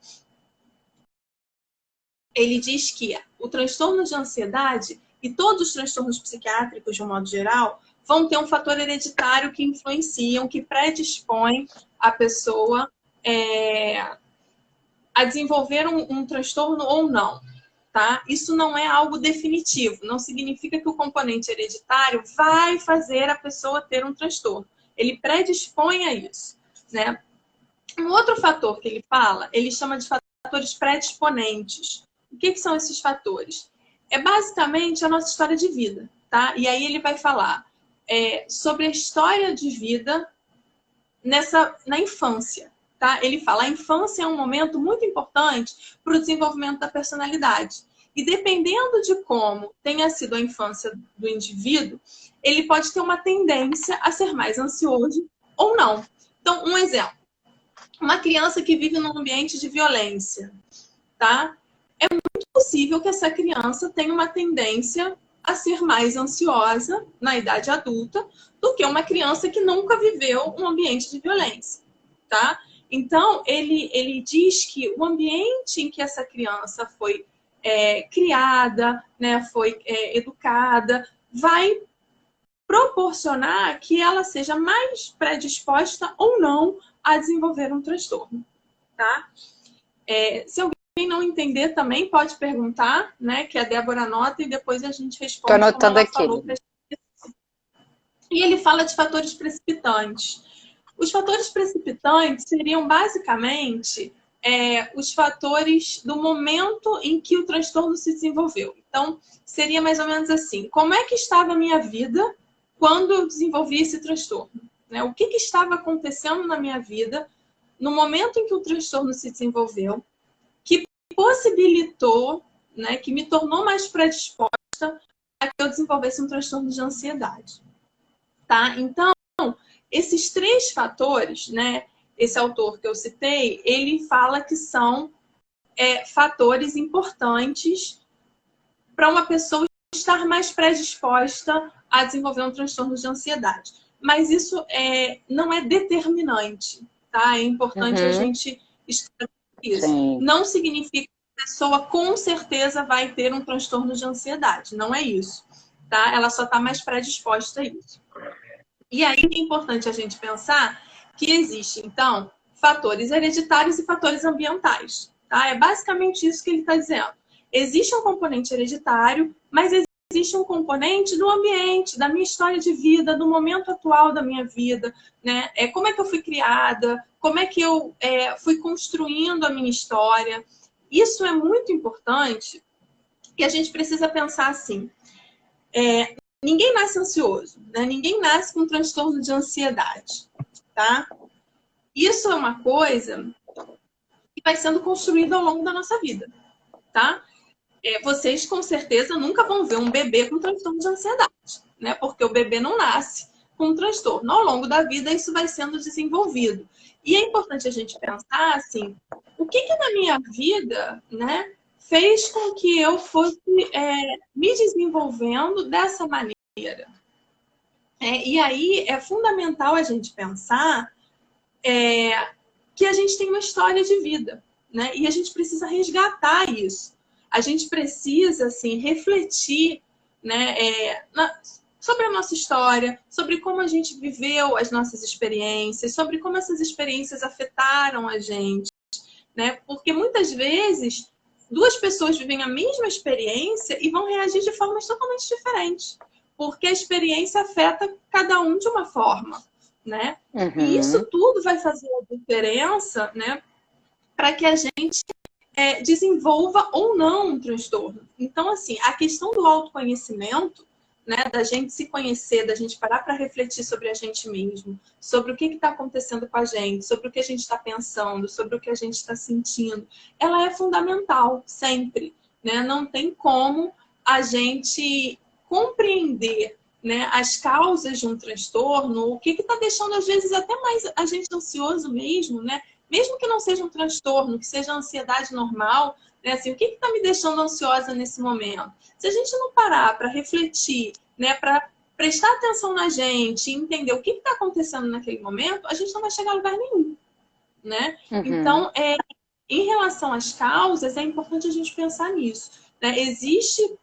Ele diz que o transtorno de ansiedade e todos os transtornos psiquiátricos, de um modo geral, vão ter um fator hereditário que influenciam, que predispõe a pessoa a desenvolver um transtorno ou não. Tá? Isso não é algo definitivo, não significa que o componente hereditário vai fazer a pessoa ter um transtorno. Ele predispõe a isso, né? Um outro fator que ele fala, ele chama de fatores predisponentes. O que são esses fatores? É basicamente a nossa história de vida, tá? E aí ele vai falar sobre a história de vida na infância. Tá? Ele fala, a infância é um momento muito importante para o desenvolvimento da personalidade. E dependendo de como tenha sido a infância do indivíduo, ele pode ter uma tendência a ser mais ansioso ou não. Então, um exemplo. Uma criança que vive num ambiente de violência, tá? É muito possível que essa criança tenha uma tendência a ser mais ansiosa na idade adulta do que uma criança que nunca viveu um ambiente de violência, tá? Então, ele diz que o ambiente em que essa criança foi criada, né, foi educada, vai proporcionar que ela seja mais predisposta ou não a desenvolver um transtorno, tá? Se alguém não entender também, pode perguntar, né, que a Débora anota e depois a gente responde. Estou anotando aqui. E ele fala de fatores precipitantes. Os fatores precipitantes seriam basicamente os fatores do momento em que o transtorno se desenvolveu. Então, seria mais ou menos assim: como é que estava a minha vida quando eu desenvolvi esse transtorno? Né? O que estava acontecendo na minha vida no momento em que o transtorno se desenvolveu, que possibilitou, né, que me tornou mais predisposta a que eu desenvolvesse um transtorno de ansiedade. Tá? Então, esses 3 fatores, né, esse autor que eu citei, ele fala que são fatores importantes para uma pessoa estar mais predisposta a desenvolver um transtorno de ansiedade. Mas isso não é determinante, tá? É importante a gente esclarecer isso. Sim. Não significa que a pessoa com certeza vai ter um transtorno de ansiedade. Não é isso, tá? Ela só está mais predisposta a isso. E aí é importante a gente pensar que existem, então, fatores hereditários e fatores ambientais, tá? É basicamente isso que ele está dizendo. Existe um componente hereditário, mas existe um componente do ambiente, da minha história de vida, do momento atual da minha vida, né? Como é que eu fui criada, como é que eu fui construindo a minha história. Isso é muito importante e a gente precisa pensar assim. Ninguém nasce ansioso, né? Ninguém nasce com transtorno de ansiedade, tá? Isso é uma coisa que vai sendo construída ao longo da nossa vida, tá? Vocês, com certeza, nunca vão ver um bebê com transtorno de ansiedade, né? Porque o bebê não nasce com um transtorno. Ao longo da vida, isso vai sendo desenvolvido. E é importante a gente pensar, assim, o que na minha vida, né, fez com que eu fosse me desenvolvendo dessa maneira. E aí, é fundamental a gente pensar que a gente tem uma história de vida, né? E a gente precisa resgatar isso. A gente precisa, assim, refletir, né, sobre a nossa história, sobre como a gente viveu as nossas experiências, sobre como essas experiências afetaram a gente, né? Porque muitas vezes duas pessoas vivem a mesma experiência e vão reagir de formas totalmente diferentes, porque a experiência afeta cada um de uma forma, né? E isso tudo vai fazer a diferença, né, para que a gente desenvolva ou não um transtorno. Então, assim, a questão do autoconhecimento, né, da gente se conhecer, da gente parar para refletir sobre a gente mesmo, sobre o que está acontecendo com a gente, sobre o que a gente está pensando, sobre o que a gente está sentindo, ela é fundamental, sempre, né? Não tem como a gente compreender, né, as causas de um transtorno, o que está deixando, às vezes, até mais a gente ansioso mesmo, né? Mesmo que não seja um transtorno, que seja ansiedade normal, né? Assim, o que está me deixando ansiosa nesse momento? Se a gente não parar para refletir, né, para prestar atenção na gente, entender o que está acontecendo naquele momento, a gente não vai chegar a lugar nenhum, né? Então, em relação às causas, é importante a gente pensar nisso, né? Existe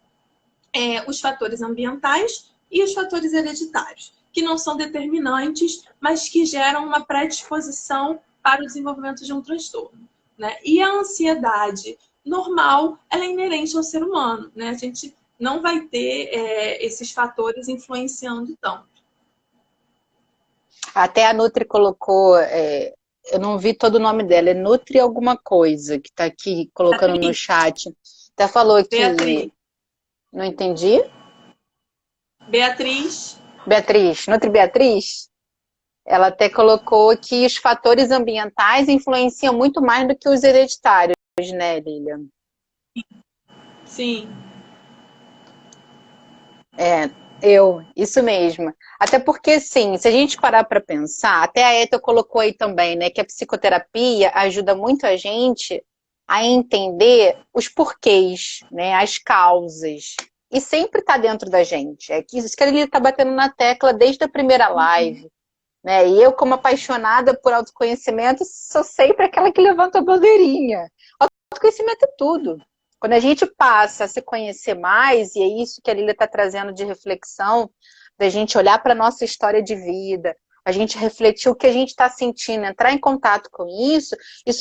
os fatores ambientais e os fatores hereditários, que não são determinantes, mas que geram uma predisposição para o desenvolvimento de um transtorno, né? E a ansiedade normal, ela é inerente ao ser humano, né? A gente não vai ter esses fatores influenciando tanto. Até a Nutri colocou, eu não vi todo o nome dela, é Nutri alguma coisa, que está aqui colocando Beatriz. No chat. Até falou que... Beatriz. Não entendi? Beatriz. Nutri Beatriz? Ela até colocou que os fatores ambientais influenciam muito mais do que os hereditários, né, Lilian? Sim. Isso mesmo. Até porque, sim, se a gente parar para pensar, até a Ethel colocou aí também, né, que a psicoterapia ajuda muito a gente a entender os porquês, né, as causas. E sempre está dentro da gente. É isso que ele está batendo na tecla desde a primeira live. Né? E eu, como apaixonada por autoconhecimento, sou sempre aquela que levanta a bandeirinha. Autoconhecimento é tudo. Quando a gente passa a se conhecer mais, e é isso que a Lília está trazendo de reflexão, da gente olhar para a nossa história de vida, a gente refletir o que a gente está sentindo, entrar em contato com isso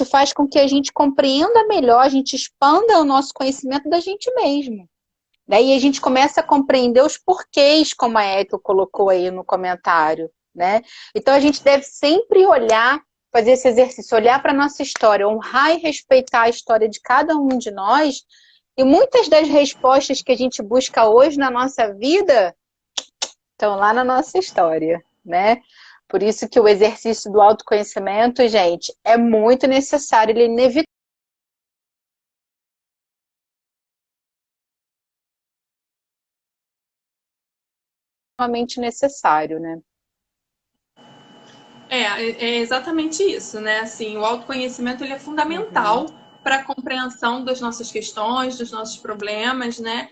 faz com que a gente compreenda melhor, a gente expanda o nosso conhecimento da gente mesmo. Daí a gente começa a compreender os porquês, como a Ethel colocou aí no comentário, né? Então a gente deve sempre olhar, fazer esse exercício, olhar para a nossa história, honrar e respeitar a história de cada um de nós. E muitas das respostas que a gente busca hoje na nossa vida estão lá na nossa história, né? Por isso que o exercício do autoconhecimento, gente, é muito necessário, ele é inevitável. Extremamente necessário, né? É exatamente isso, né? Assim, o autoconhecimento ele é fundamental para a compreensão das nossas questões, dos nossos problemas, né?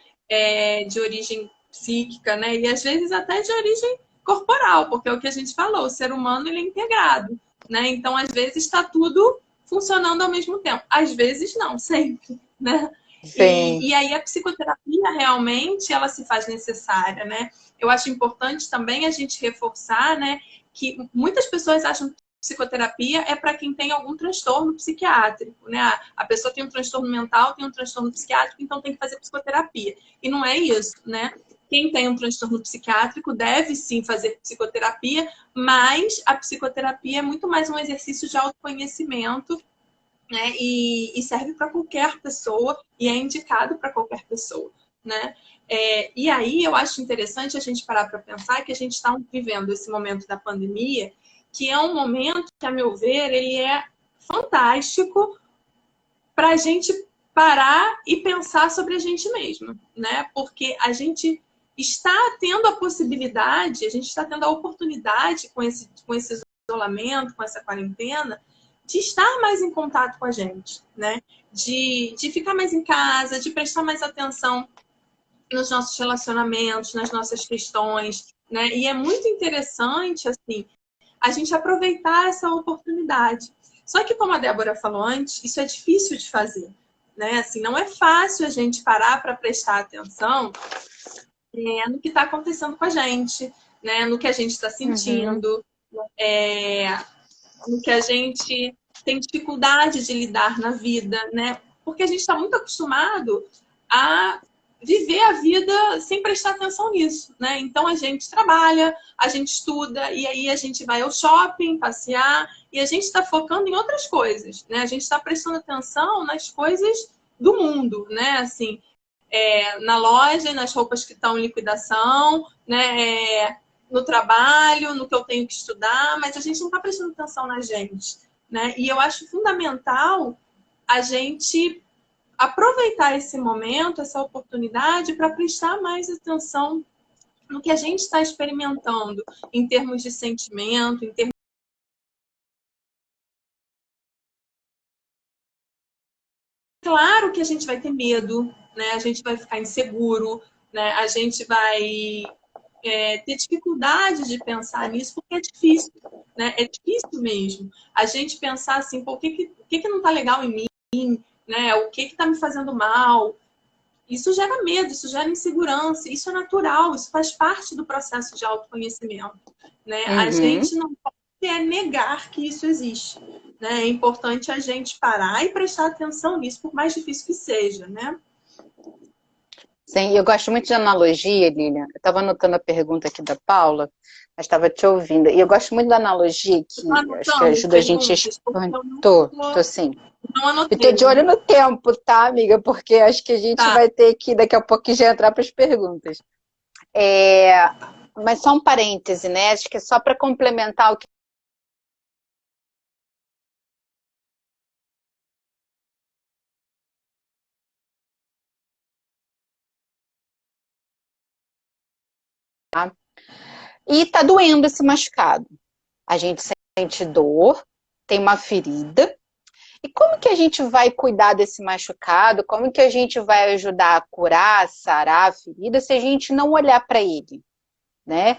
De origem psíquica, né? E às vezes até de origem corporal, porque é o que a gente falou, o ser humano ele é integrado, né? Então, às vezes está tudo funcionando ao mesmo tempo. Às vezes não, sempre, né? E aí a psicoterapia realmente ela se faz necessária, né? Eu acho importante também a gente reforçar, né, que muitas pessoas acham psicoterapia é para quem tem algum transtorno psiquiátrico, né? A pessoa tem um transtorno mental, tem um transtorno psiquiátrico, então tem que fazer psicoterapia. E não é isso, né? Quem tem um transtorno psiquiátrico deve sim fazer psicoterapia, mas a psicoterapia é muito mais um exercício de autoconhecimento, né? E serve para qualquer pessoa e é indicado para qualquer pessoa, né? E aí eu acho interessante a gente parar para pensar que a gente está vivendo esse momento da pandemia, que é um momento que, a meu ver, ele é fantástico para a gente parar e pensar sobre a gente mesmo, né? Porque a gente está tendo a possibilidade, a gente está tendo a oportunidade com esse isolamento, com essa quarentena, de estar mais em contato com a gente, né? De ficar mais em casa, de prestar mais atenção nos nossos relacionamentos, nas nossas questões, né? E é muito interessante, assim, a gente aproveitar essa oportunidade. Só que, como a Débora falou antes, isso é difícil de fazer, né? Assim, não é fácil a gente parar para prestar atenção no que está acontecendo com a gente, né? No que a gente está sentindo, no que a gente tem dificuldade de lidar na vida, né? Porque a gente está muito acostumado a viver a vida sem prestar atenção nisso, né? Então a gente trabalha, a gente estuda e aí a gente vai ao shopping, passear e a gente está focando em outras coisas, né? A gente está prestando atenção nas coisas do mundo, né? Assim, na loja, nas roupas que estão em liquidação, né? No trabalho, no que eu tenho que estudar, mas a gente não está prestando atenção na gente, né? E eu acho fundamental a gente aproveitar esse momento, essa oportunidade, para prestar mais atenção no que a gente está experimentando, em termos de sentimento, em termos... Claro que a gente vai ter medo, né? A gente vai ficar inseguro, né? A gente vai ter dificuldade de pensar nisso, porque é difícil, né? É difícil mesmo. A gente pensar assim, pô, o que não está legal em mim, né? O que está me fazendo mal? Isso gera medo, isso gera insegurança, isso é natural, isso faz parte do processo de autoconhecimento, né? A gente não pode negar que isso existe, né? É importante a gente parar e prestar atenção nisso, por mais difícil que seja, né? Sim, eu gosto muito de analogia, Lilian. Eu estava anotando a pergunta aqui da Paula, mas estava te ouvindo. E eu gosto muito da analogia que acho que ajuda a gente. Tô sim. Não anotei. Eu tô de olho no tempo, tá, amiga? Porque acho que a gente vai ter que, daqui a pouco, já entrar para as perguntas. Mas só um parêntese, né? Acho que é só para complementar o que e tá doendo esse machucado. A gente sente dor, tem uma ferida. E como que a gente vai cuidar desse machucado? Como que a gente vai ajudar a curar, a sarar a ferida se a gente não olhar para ele, né?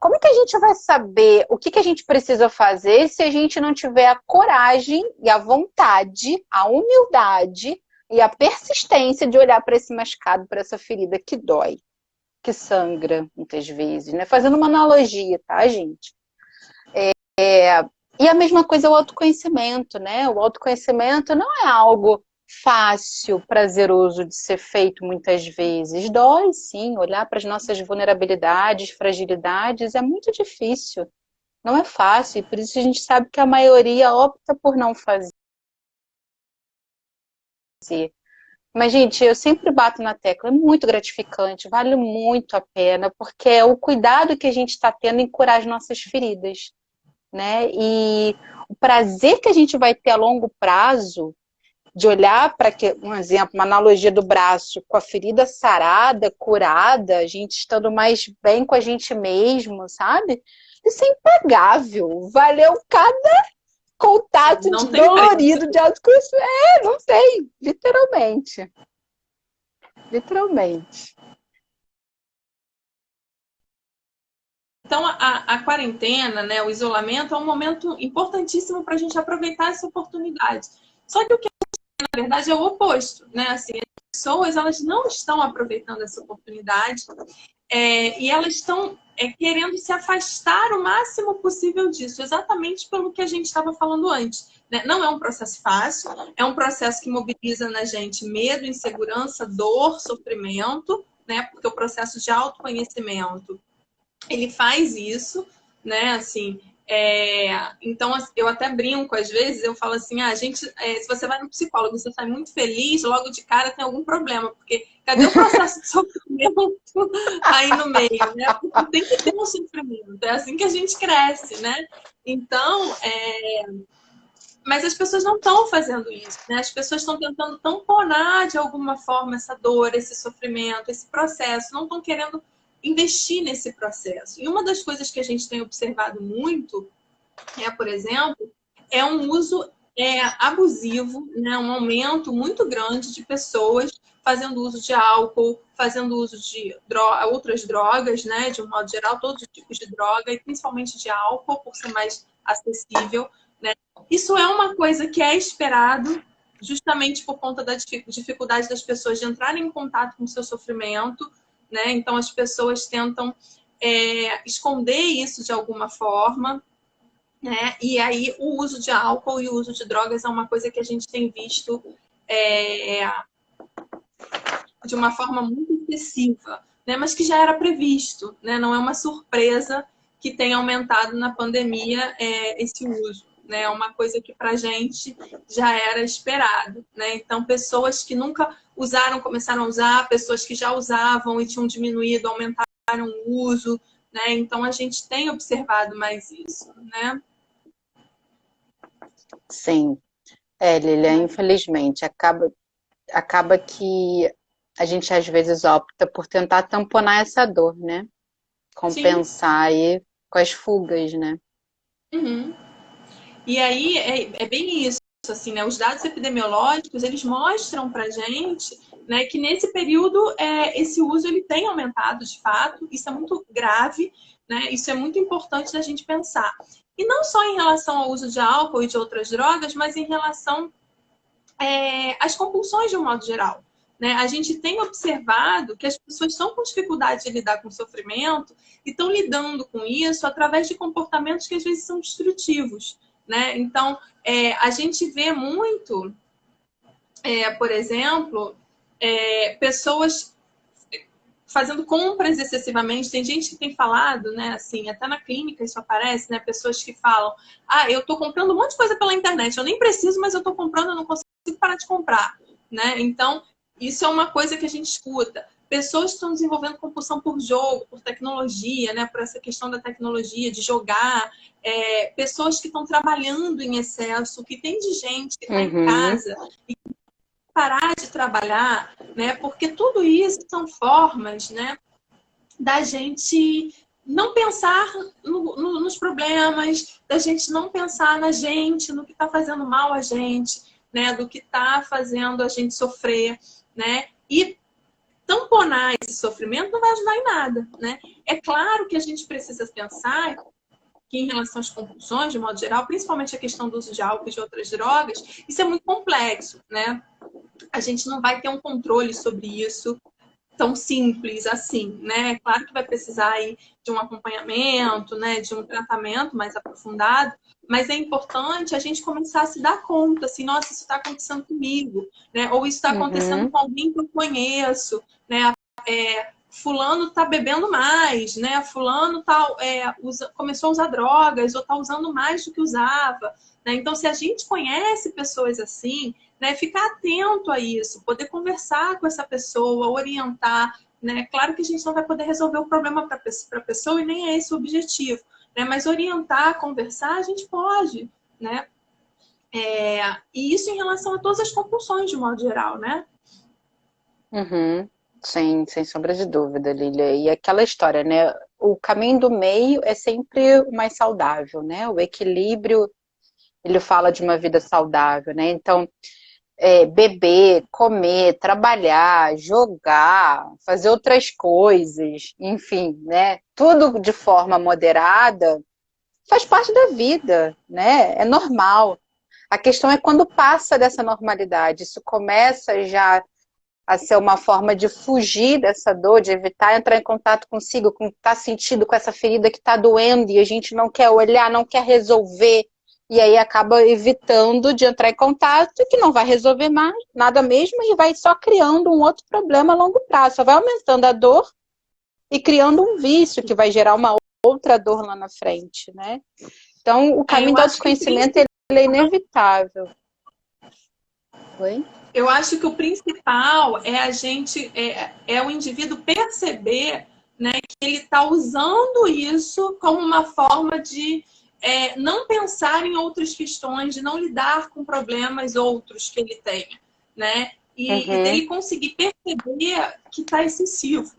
Como que a gente vai saber o que a gente precisa fazer se a gente não tiver a coragem e a vontade, a humildade e a persistência de olhar para esse machucado, para essa ferida que dói, que sangra muitas vezes, né? Fazendo uma analogia, tá, gente? E a mesma coisa é o autoconhecimento, né? O autoconhecimento não é algo fácil, prazeroso de ser feito muitas vezes. Dói, sim, olhar para as nossas vulnerabilidades, fragilidades, é muito difícil. Não é fácil, e por isso a gente sabe que a maioria opta por não fazer. Mas, gente, eu sempre bato na tecla, é muito gratificante, vale muito a pena, porque é o cuidado que a gente está tendo em curar as nossas feridas, né? E o prazer que a gente vai ter a longo prazo de olhar para, um exemplo, uma analogia do braço, com a ferida sarada, curada, a gente estando mais bem com a gente mesmo, sabe? Isso é impagável. Valeu cada contato dolorido de autoconhecimento. Não tem, literalmente. Literalmente. Então, a quarentena, né, o isolamento é um momento importantíssimo para a gente aproveitar essa oportunidade. Só que o que na verdade é o oposto, né? Assim, pessoas, elas não estão aproveitando essa oportunidade e elas estão querendo se afastar o máximo possível disso, exatamente pelo que a gente estava falando antes. Né? Não é um processo fácil, é um processo que mobiliza na gente medo, insegurança, dor, sofrimento, né? Porque o processo de autoconhecimento, ele faz isso, né? Assim, então eu até brinco às vezes, eu falo assim, gente, se você vai no psicólogo, você sai muito feliz, logo de cara tem algum problema, porque cadê o processo de sofrimento aí no meio, né? Porque tem que ter um sofrimento, é assim que a gente cresce, né? Então, mas as pessoas não estão fazendo isso, né? As pessoas estão tentando tamponar de alguma forma essa dor, esse sofrimento, esse processo, não estão querendo investir nesse processo. E uma das coisas que a gente tem observado muito, por exemplo, é um uso abusivo, né? Um aumento muito grande de pessoas fazendo uso de álcool, fazendo uso de outras drogas, né? De um modo geral, todos os tipos de droga, e principalmente de álcool, por ser mais acessível, né? Isso é uma coisa que é esperado justamente por conta da dificuldade das pessoas de entrarem em contato com o seu sofrimento, né? Então as pessoas tentam esconder isso de alguma forma, né? E aí o uso de álcool e o uso de drogas é uma coisa que a gente tem visto de uma forma muito excessiva, né? Mas que já era previsto, né? Não é uma surpresa que tenha aumentado na pandemia esse uso. Né? É uma coisa que para a gente já era esperado. Né? Então, pessoas que nunca usaram começaram a usar, pessoas que já usavam e tinham diminuído, aumentaram o uso. Né? Então, a gente tem observado mais isso. Né? Sim. Lilia, infelizmente, acaba que a gente às vezes opta por tentar tamponar essa dor, né? Compensar aí com as fugas, né? Uhum. E aí é bem isso, assim, né? Os dados epidemiológicos, eles mostram pra gente, né, que nesse período esse uso ele tem aumentado de fato, isso é muito grave, né? Isso é muito importante da gente pensar. E não só em relação ao uso de álcool e de outras drogas, mas em relação às compulsões de um modo geral. Né? A gente tem observado que as pessoas estão com dificuldade de lidar com o sofrimento e estão lidando com isso através de comportamentos que às vezes são destrutivos. Né? Então, a gente vê muito, por exemplo, pessoas fazendo compras excessivamente. Tem gente que tem falado, né, assim, até na clínica isso aparece, né, pessoas que falam, eu estou comprando um monte de coisa pela internet, eu nem preciso, mas eu estou comprando, eu não consigo parar de comprar. Né? Então, isso é uma coisa que a gente escuta. Pessoas que estão desenvolvendo compulsão por jogo, por tecnologia, né? Por essa questão da tecnologia, de jogar. Pessoas que estão trabalhando em excesso, que tem de gente que está em casa e parar de trabalhar, né? Porque tudo isso são formas, né, da gente não pensar nos problemas, da gente não pensar na gente, no que está fazendo mal a gente, né? Do que está fazendo a gente sofrer, né? E tamponar esse sofrimento não vai ajudar em nada, né? É claro que a gente precisa pensar que em relação às compulsões, de modo geral, principalmente a questão do uso de álcool e de outras drogas, isso é muito complexo, né? A gente não vai ter um controle sobre isso tão simples assim, né? Claro que vai precisar aí de um acompanhamento, né? De um tratamento mais aprofundado, mas é importante a gente começar a se dar conta, assim, nossa, isso está acontecendo comigo, né? Ou isso está acontecendo com alguém que eu conheço, né? Fulano está bebendo mais, né? Fulano começou a usar drogas ou está usando mais do que usava. Né? Então, se a gente conhece pessoas assim, né, ficar atento a isso, poder conversar com essa pessoa, orientar. Né? Claro que a gente não vai poder resolver o problema para a pessoa e nem é esse o objetivo. Né? Mas orientar, conversar, a gente pode. Né? E isso em relação a todas as compulsões, de modo geral, né? Sim, sem sombra de dúvida, Lilia. E aquela história, né? O caminho do meio é sempre o mais saudável, né? O equilíbrio, ele fala de uma vida saudável, né? Então, beber, comer, trabalhar, jogar, fazer outras coisas, enfim, né? Tudo de forma moderada faz parte da vida, né? É normal. A questão é quando passa dessa normalidade, isso começa já a ser uma forma de fugir dessa dor, de evitar entrar em contato consigo, com o que está sentindo, com essa ferida que está doendo, e a gente não quer olhar, não quer resolver, e aí acaba evitando de entrar em contato, que não vai resolver mais nada mesmo, e vai só criando um outro problema a longo prazo, só vai aumentando a dor e criando um vício que vai gerar uma outra dor lá na frente, né? Então, o caminho do autoconhecimento ele é inevitável. Oi? Eu acho que o principal é a gente, o indivíduo perceber, né, que ele está usando isso como uma forma de não pensar em outras questões, de não lidar com problemas outros que ele tenha, né? E dele conseguir perceber que está excessivo,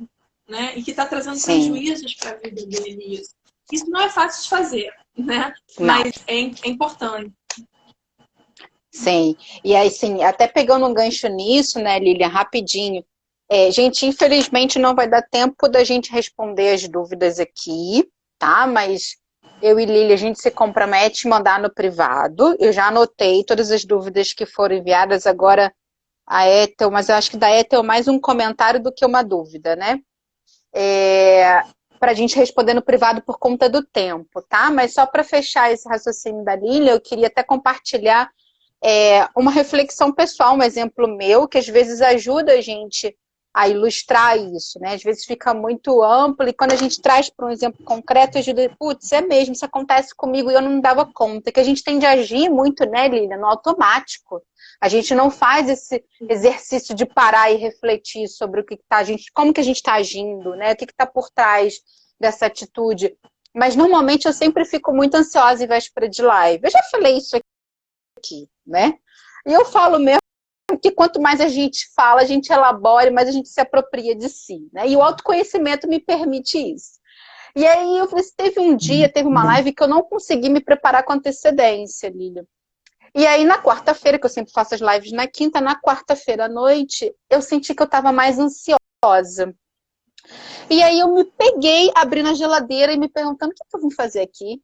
né? E que está trazendo prejuízos para a vida dele. Isso não é fácil de fazer, né? Não. Mas é importante. Sim, e aí sim, até pegando um gancho nisso, né, Lilian, rapidinho. Gente, infelizmente não vai dar tempo da gente responder as dúvidas aqui, tá? Mas eu e Lilian, a gente se compromete a mandar no privado. Eu já anotei todas as dúvidas que foram enviadas agora a Ethel, mas eu acho que da Ethel mais um comentário do que uma dúvida, né? Para a gente responder no privado por conta do tempo, tá? Mas só para fechar esse raciocínio da Lilian, eu queria até compartilhar uma reflexão pessoal, um exemplo meu, que às vezes ajuda a gente a ilustrar isso, né? Às vezes fica muito amplo e quando a gente traz para um exemplo concreto, ajuda, putz, é mesmo, isso acontece comigo e eu não me dava conta, que a gente tende a agir muito, né, Lilian, no automático. A gente não faz esse exercício de parar e refletir sobre o que está como que a gente está agindo, né? O que está por trás dessa atitude. Mas normalmente eu sempre fico muito ansiosa em véspera de live. Eu já falei isso aqui, né? E eu falo mesmo que quanto mais a gente fala, a gente elabora, mais a gente se apropria de si, né? E o autoconhecimento me permite isso. E aí eu falei, teve uma live que eu não consegui me preparar com antecedência, Lília. E aí na quarta-feira, que eu sempre faço as lives na quinta, na quarta-feira à noite, eu senti que eu estava mais ansiosa. E aí eu me peguei abrindo a geladeira e me perguntando o que eu vim fazer aqui.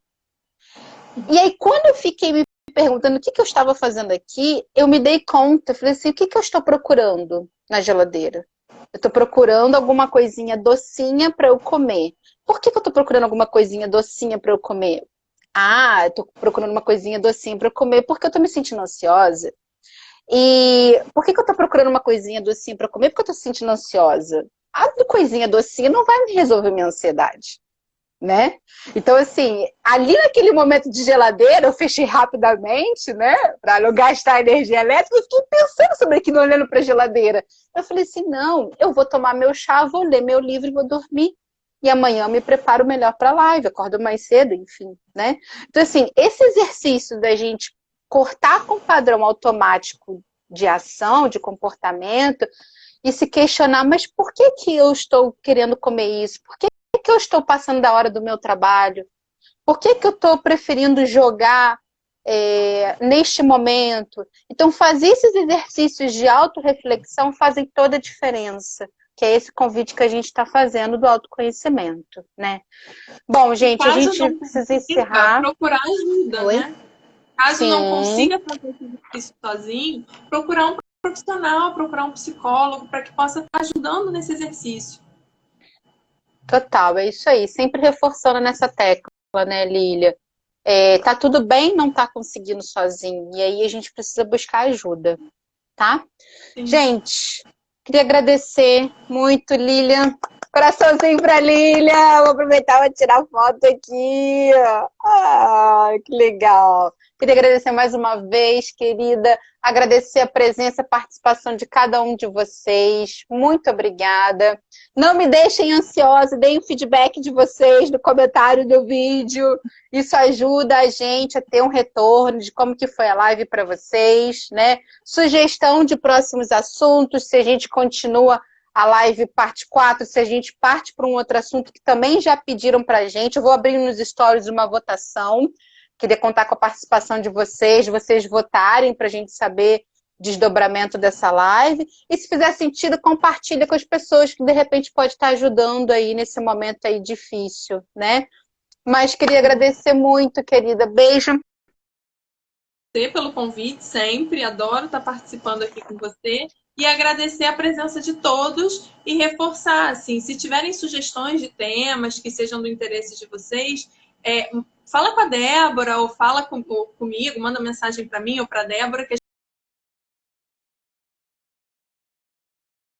E aí quando eu fiquei me perguntando o que eu estava fazendo aqui, eu me dei conta, eu falei assim, o que eu estou procurando na geladeira? Eu estou procurando alguma coisinha docinha para eu comer. Por que eu estou procurando alguma coisinha docinha para eu comer? Eu estou procurando uma coisinha docinha para eu comer porque eu estou me sentindo ansiosa. E por que eu estou procurando uma coisinha docinha para comer? Porque eu estou me sentindo ansiosa. A coisinha docinha não vai me resolver minha ansiedade, né? Então, assim, ali naquele momento de geladeira, eu fechei rapidamente, né? Para não gastar energia elétrica, eu fiquei pensando sobre aquilo, olhando para a geladeira. Eu falei assim, não, eu vou tomar meu chá, vou ler meu livro e vou dormir. E amanhã eu me preparo melhor para a live, acordo mais cedo, enfim, né? Então, assim, esse exercício da gente cortar com o padrão automático de ação, de comportamento, e se questionar, mas por que eu estou querendo comer isso? Por que eu estou passando da hora do meu trabalho? Por que eu estou preferindo jogar neste momento? Então, fazer esses exercícios de autorreflexão fazem toda a diferença, que é esse convite que a gente está fazendo do autoconhecimento, né? Bom, gente, a gente precisa encerrar. Procurar ajuda, né? Caso não consiga fazer isso sozinho, procurar um profissional, procurar um psicólogo para que possa estar ajudando nesse exercício. Total, é isso aí. Sempre reforçando nessa tecla, né, Lília? Tá tudo bem não tá conseguindo sozinho. E aí a gente precisa buscar ajuda, tá? Sim. Gente, queria agradecer muito, Lilian. Coraçãozinho pra Lilian. Vou aproveitar para tirar foto aqui. Que legal. Queria agradecer mais uma vez, querida. Agradecer a presença, a participação de cada um de vocês. Muito obrigada. Não me deixem ansiosa, deem o feedback de vocês no comentário do vídeo. Isso ajuda a gente a ter um retorno de como que foi a live para vocês, né? Sugestão de próximos assuntos, se a gente continua a live parte 4, se a gente parte para um outro assunto que também já pediram para a gente. Eu vou abrir nos stories uma votação. Queria contar com a participação de vocês votarem para a gente saber desdobramento dessa live. E se fizer sentido, compartilha com as pessoas que de repente pode estar ajudando aí nesse momento aí difícil, né? Mas queria agradecer muito, querida. Beijo. Pelo convite, sempre. Adoro estar participando aqui com você. e agradecer a presença de todos e reforçar, assim, se tiverem sugestões de temas que sejam do interesse de vocês, fala com a Débora ou fala comigo, manda mensagem para mim ou para a Débora, que